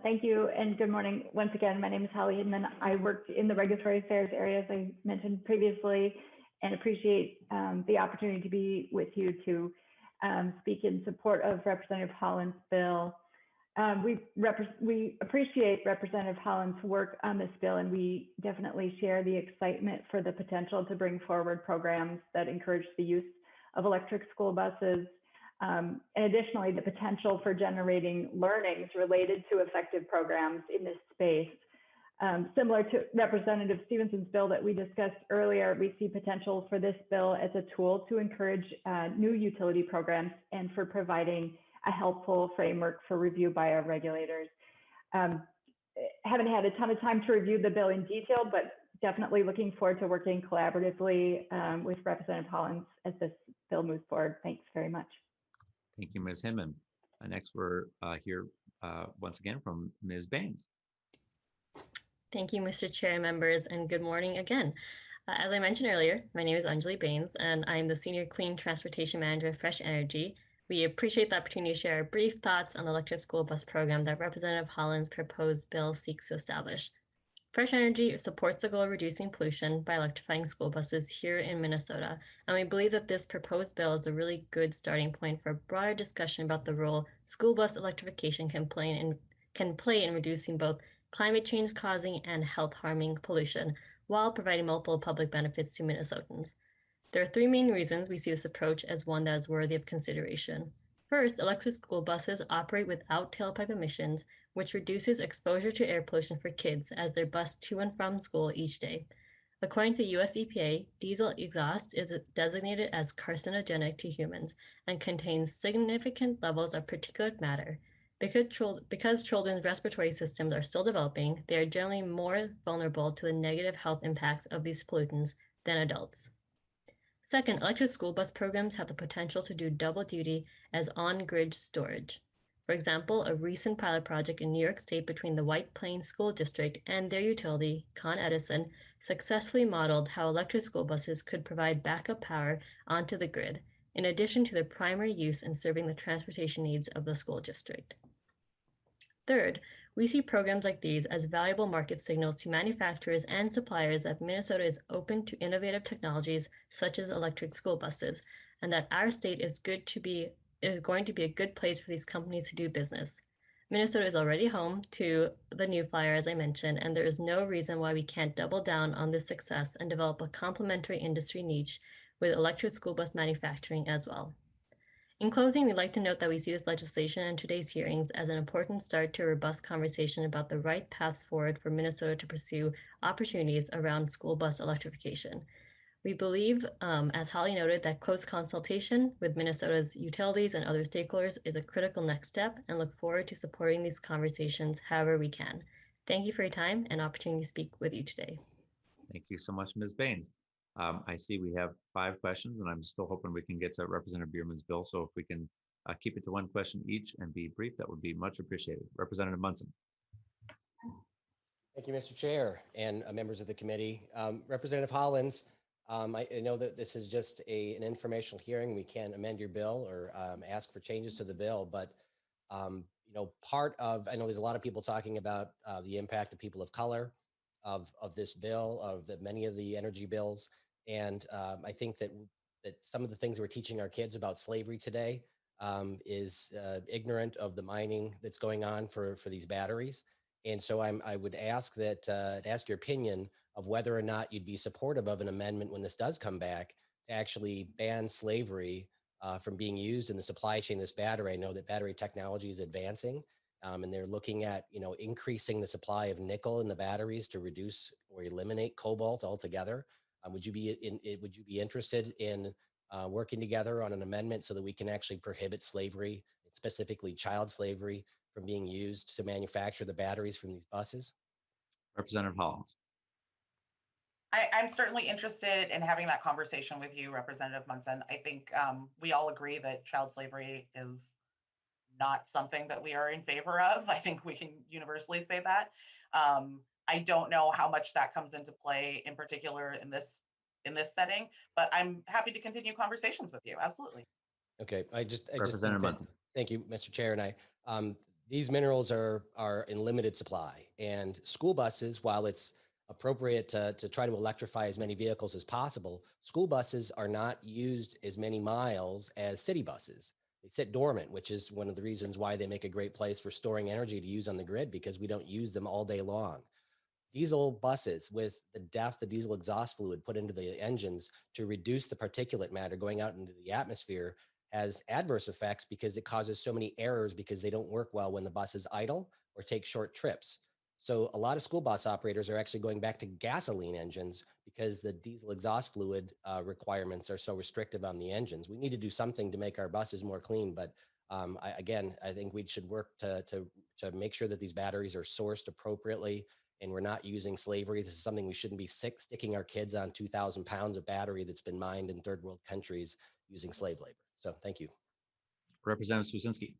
Thank you and good morning. Once again, my name is Holly Hinman. I worked in the regulatory affairs area, as I mentioned previously, and appreciate the opportunity to be with you to speak in support of Representative Hollins' bill. We appreciate Representative Hollins' work on this bill, and we definitely share the excitement for the potential to bring forward programs that encourage the use of electric school buses. And additionally, the potential for generating learnings related to effective programs in this space. Similar to Representative Stephenson's bill that we discussed earlier, we see potential for this bill as a tool to encourage new utility programs and for providing a helpful framework for review by our regulators. Haven't had a ton of time to review the bill in detail, but definitely looking forward to working collaboratively with Representative Hollins as this bill moves forward. Thanks very much. Thank you, Ms. Hinman. Next, we're here once again from Ms. Baines. Thank you, Mr. Chair, members, and good morning again. As I mentioned earlier, my name is Anjali Baines, and I'm the Senior Clean Transportation Manager of Fresh Energy. We appreciate the opportunity to share our brief thoughts on the electric school bus program that Representative Hollins' proposed bill seeks to establish. Fresh Energy supports the goal of reducing pollution by electrifying school buses here in Minnesota, and we believe that this proposed bill is a really good starting point for a broader discussion about the role school bus electrification can play in reducing both climate change causing and health harming pollution, while providing multiple public benefits to Minnesotans. There are 3 main reasons we see this approach as one that is worthy of consideration. First, electric school buses operate without tailpipe emissions, which reduces exposure to air pollution for kids as they're bused to and from school each day. According to the US EPA, diesel exhaust is designated as carcinogenic to humans and contains significant levels of particulate matter. Because children's respiratory systems are still developing, they are generally more vulnerable to the negative health impacts of these pollutants than adults. Second, electric school bus programs have the potential to do double duty as on-grid storage. For example, a recent pilot project in New York State between the White Plains School District and their utility, Con Edison, successfully modeled how electric school buses could provide backup power onto the grid, in addition to their primary use in serving the transportation needs of the school district. Third, we see programs like these as valuable market signals to manufacturers and suppliers that Minnesota is open to innovative technologies such as electric school buses, and that our state is going to be a good place for these companies to do business. Minnesota is already home to the New Flyer, as I mentioned, and there is no reason why we can't double down on this success and develop a complementary industry niche with electric school bus manufacturing as well. In closing, we'd like to note that we see this legislation and today's hearings as an important start to a robust conversation about the right paths forward for Minnesota to pursue opportunities around school bus electrification. We believe, as Holly noted, that close consultation with Minnesota's utilities and other stakeholders is a critical next step, and look forward to supporting these conversations however we can. Thank you for your time and opportunity to speak with you today. Thank you so much, Ms. Baines. I see we have 5 questions, and I'm still hoping we can get to Representative Bierman's bill. So if we can keep it to 1 question each and be brief, that would be much appreciated. Representative Munson. Thank you, Mr. Chair and members of the committee. Representative Hollins, I know that this is just an informational hearing. We can't amend your bill or ask for changes to the bill, but you know, I know there's a lot of people talking about the impact of people of color of this bill, of many of the energy bills. And I think that some of the things we're teaching our kids about slavery today is ignorant of the mining that's going on for these batteries. And so I would ask ask your opinion of whether or not you'd be supportive of an amendment when this does come back to actually ban slavery from being used in the supply chain of this battery. I know that battery technology is advancing, and they're looking at, you know, increasing the supply of nickel in the batteries to reduce or eliminate cobalt altogether. Would you be interested in working together on an amendment so that we can actually prohibit slavery, specifically child slavery, from being used to manufacture the batteries from these buses? Representative Hollins. I'm certainly interested in having that conversation with you, Representative Munson. I think we all agree that child slavery is not something that we are in favor of. I think we can universally say that. I don't know how much that comes into play in particular in this setting, but I'm happy to continue conversations with you. Absolutely. Okay, I just Representative Munson. Thank you, Mr. Chair. And these minerals are in limited supply, and school buses, while it's appropriate to try to electrify as many vehicles as possible, school buses are not used as many miles as city buses. They sit dormant, which is one of the reasons why they make a great place for storing energy to use on the grid, because we don't use them all day long. Diesel buses, with the diesel exhaust fluid put into the engines to reduce the particulate matter going out into the atmosphere, has adverse effects because it causes so many errors because they don't work well when the bus is idle or take short trips. So a lot of school bus operators are actually going back to gasoline engines because the diesel exhaust fluid requirements are so restrictive on the engines. We need to do something to make our buses more clean, but I think we should work to make sure that these batteries are sourced appropriately and we're not using slavery. This is something we shouldn't be sticking our kids on 2,000 pounds of battery that's been mined in third world countries using slave labor. So thank you. Representative Swedzinski.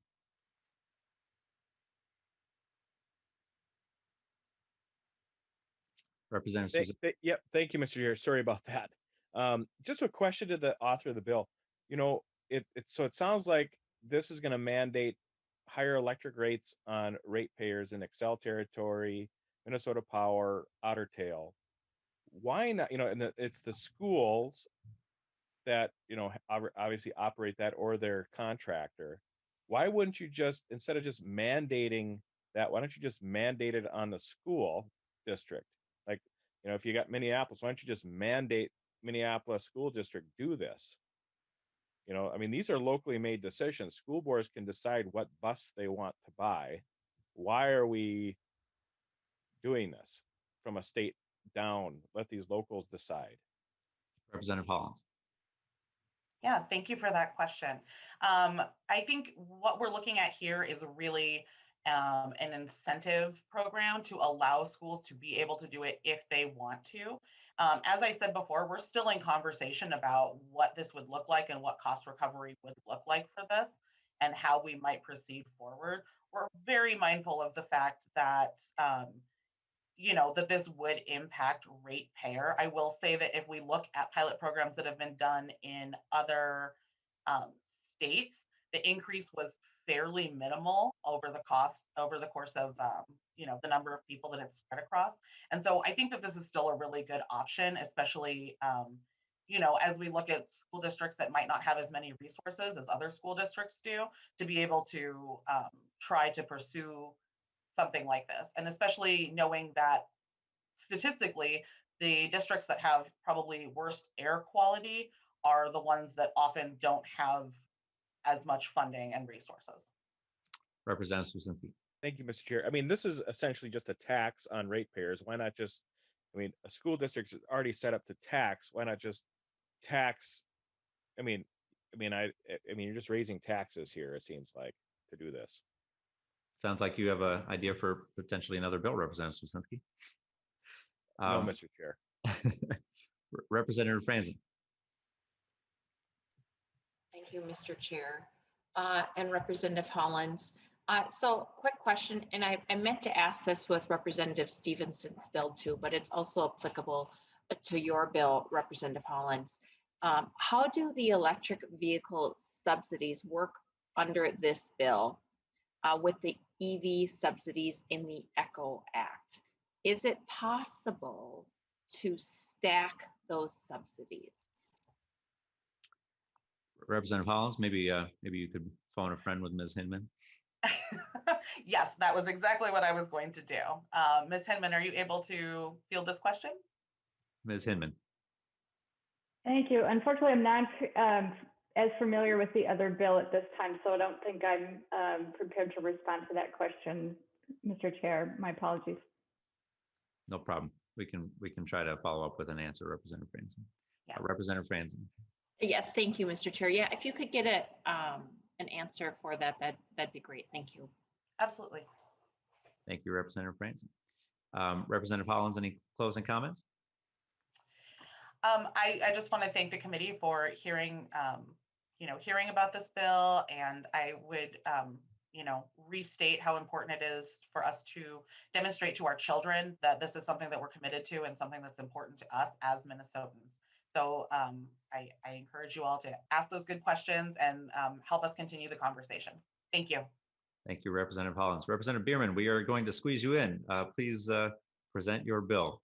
Representative Yep. Thank you, Mr. Chair. Sorry about that. Just a question to the author of the bill. You know, it sounds like this is going to mandate higher electric rates on ratepayers in Excel territory, Minnesota Power, Otter Tail. Why not? You know, and it's the schools that, you know, obviously operate that, or their contractor. Why wouldn't you just, instead of just mandating that, why don't you just mandate it on the school district? Like, you know, if you got Minneapolis, why don't you just mandate Minneapolis school district do this? You know, I mean, these are locally made decisions. School boards can decide what bus they want to buy. Why are we doing this from a state down? Let these locals decide. Representative Hollins. Yeah, thank you for that question. I think what we're looking at here is really an incentive program to allow schools to be able to do it if they want to. As I said before, we're still in conversation about what this would look like and what cost recovery would look like for this and how we might proceed forward. We're very mindful of the fact that that this would impact ratepayer. I will say that if we look at pilot programs that have been done in other states, the increase was fairly minimal over the course of the number of people that it's spread across. And so I think that this is still a really good option, especially as we look at school districts that might not have as many resources as other school districts do, to be able to try to pursue something like this. And especially knowing that statistically, the districts that have probably worst air quality are the ones that often don't have as much funding and resources. Representative Swasinski. Thank you, Mr. Chair. I mean, this is essentially just a tax on ratepayers. Why not just, I mean, a school district is already set up to tax. Why not just tax? I mean, you're just raising taxes here, it seems like, to do this. Sounds like you have an idea for potentially another bill, Representative Swasinski. No, Mr. Chair. Representative Franzen. Thank you, Mr. Chair, and Representative Hollins. So quick question, and I meant to ask this with Representative Stephenson's bill too, but it's also applicable to your bill, Representative Hollins. How do the electric vehicle subsidies work under this bill with the EV subsidies in the ECHO Act? Is it possible to stack those subsidies? Representative Hollins, maybe you could phone a friend with Ms. Hinman. Yes, that was exactly what I was going to do. Ms. Hinman, are you able to field this question? Ms. Hinman. Thank you. Unfortunately, I'm not as familiar with the other bill at this time, so I don't think I'm prepared to respond to that question, Mr. Chair. My apologies. No problem. We can try to follow up with an answer, Representative Franzen. Yeah. Representative Franzen. Yes, thank you, Mr. Chair. Yeah, if you could get an answer for that'd be great. Thank you. Absolutely. Thank you, Representative Franzen. Representative Hollins, any closing comments? I just want to thank the committee for hearing about this bill, and I would restate how important it is for us to demonstrate to our children that this is something that we're committed to and something that's important to us as Minnesotans. So I encourage you all to ask those good questions and help us continue the conversation. Thank you. Thank you, Representative Hollins. Representative Bierman, we are going to squeeze you in. Please present your bill.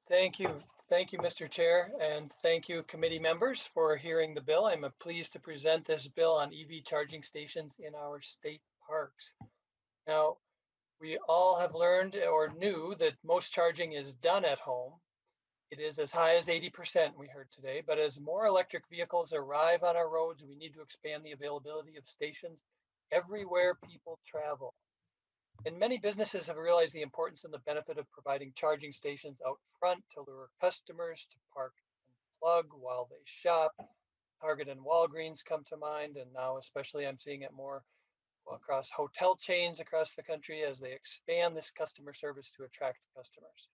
Thank you. Thank you, Mr. Chair, and thank you, committee members, for hearing the bill. I'm pleased to present this bill on EV charging stations in our state parks. Now, we all have learned or knew that most charging is done at home. It is as high as 80%, we heard today, but as more electric vehicles arrive on our roads, we need to expand the availability of stations everywhere people travel. And many businesses have realized the importance and the benefit of providing charging stations out front to lure customers to park and plug while they shop. Target and Walgreens come to mind, and now especially I'm seeing it more across hotel chains across the country as they expand this customer service to attract customers.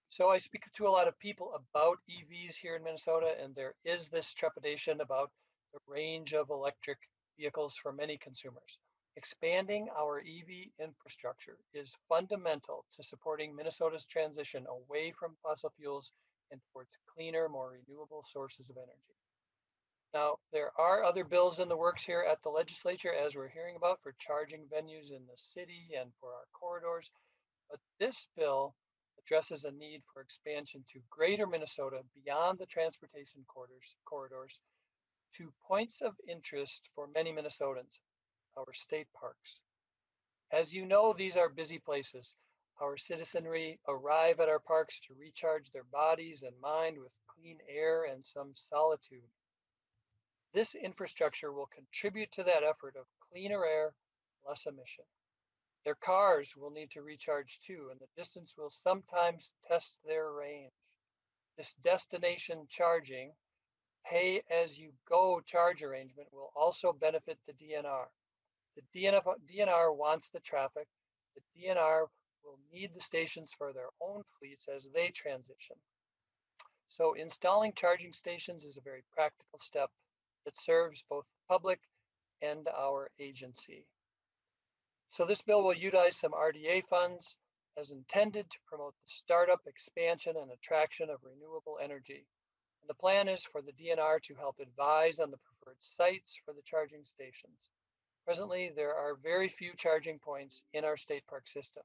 So I speak to a lot of people about EVs here in Minnesota, and there is this trepidation about the range of electric vehicles for many consumers. Expanding our EV infrastructure is fundamental to supporting Minnesota's transition away from fossil fuels and towards cleaner, more renewable sources of energy. Now, there are other bills in the works here at the legislature, as we're hearing about, for charging venues in the city and for our corridors. But this bill addresses a need for expansion to greater Minnesota beyond the transportation corridors to points of interest for many Minnesotans, our state parks. As you know, these are busy places. Our citizenry arrive at our parks to recharge their bodies and mind with clean air and some solitude. This infrastructure will contribute to that effort of cleaner air, less emission. Their cars will need to recharge too, and the distance will sometimes test their range. This destination charging, pay-as-you-go charge arrangement will also benefit the DNR. The DNR wants the traffic. The DNR will need the stations for their own fleets as they transition. So installing charging stations is a very practical step that serves both the public and our agency. So this bill will utilize some RDA funds as intended to promote the startup, expansion, and attraction of renewable energy. And the plan is for the DNR to help advise on the preferred sites for the charging stations. Presently, there are very few charging points in our state park system.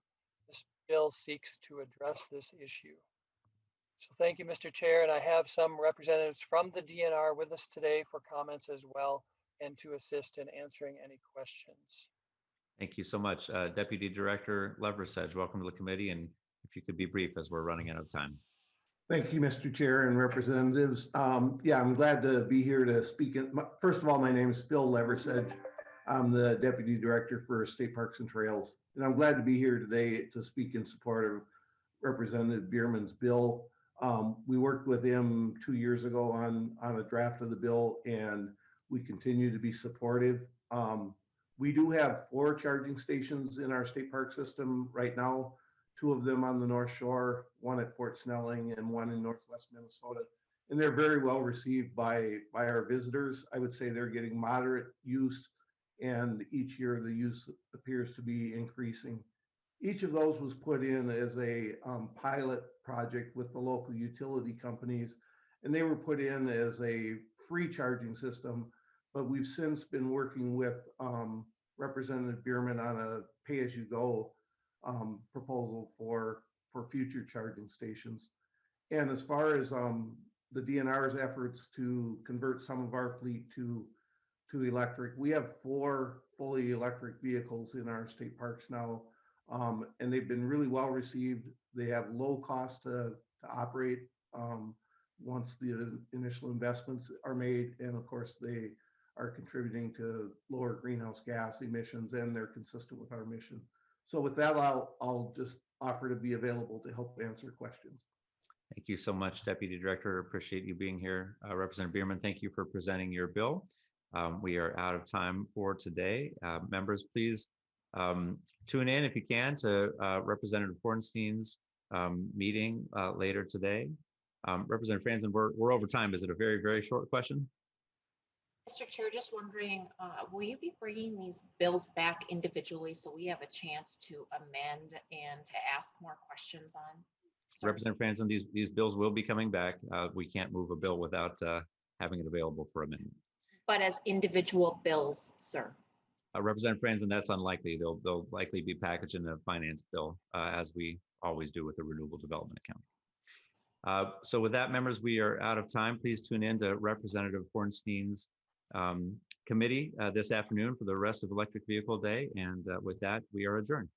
This bill seeks to address this issue. So thank you, Mr. Chair, and I have some representatives from the DNR with us today for comments as well and to assist in answering any questions. Thank you so much. Deputy Director Leversedge, welcome to the committee, and if you could be brief as we're running out of time. Thank you, Mr. Chair and representatives. Yeah, I'm glad to be here to speak. First of all, my name is Phil Leversedge. I'm the Deputy Director for State Parks and Trails, and I'm glad to be here today to speak in support of Representative Bierman's bill. We worked with him 2 years ago on a draft of the bill, and we continue to be supportive. We do have 4 charging stations in our state park system right now, 2 of them on the North Shore, 1 at Fort Snelling and 1 in Northwest Minnesota. And they're very well received by our visitors. I would say they're getting moderate use, and each year the use appears to be increasing. Each of those was put in as a pilot project with the local utility companies, and they were put in as a free charging system, but we've since been working with Representative Bierman on a pay-as-you-go proposal for future charging stations. And as far as the DNR's efforts to convert some of our fleet to electric, we have 4 fully electric vehicles in our state parks now, and they've been really well received. They have low cost to operate once the initial investments are made, and of course they are contributing to lower greenhouse gas emissions, and they're consistent with our mission. So with that, I'll just offer to be available to help answer questions. Thank you so much, Deputy Director. Appreciate you being here. Representative Bierman, thank you for presenting your bill. We are out of time for today. Members, please tune in if you can to Representative Hornstein's meeting later today. Representative Franzen, we're over time. Is it a very, very short question? Mr. Chair, just wondering, will you be bringing these bills back individually so we have a chance to amend and to ask more questions on? Representative Franzen, these bills will be coming back. We can't move a bill without having it available for amendment. But as individual bills, sir. Representative Franzen, that's unlikely. They'll likely be packaged in a finance bill, as we always do with the Renewable Development Account. So with that, members, we are out of time. Please tune in to Representative Hornstein's committee this afternoon for the rest of Electric Vehicle Day. And with that, we are adjourned.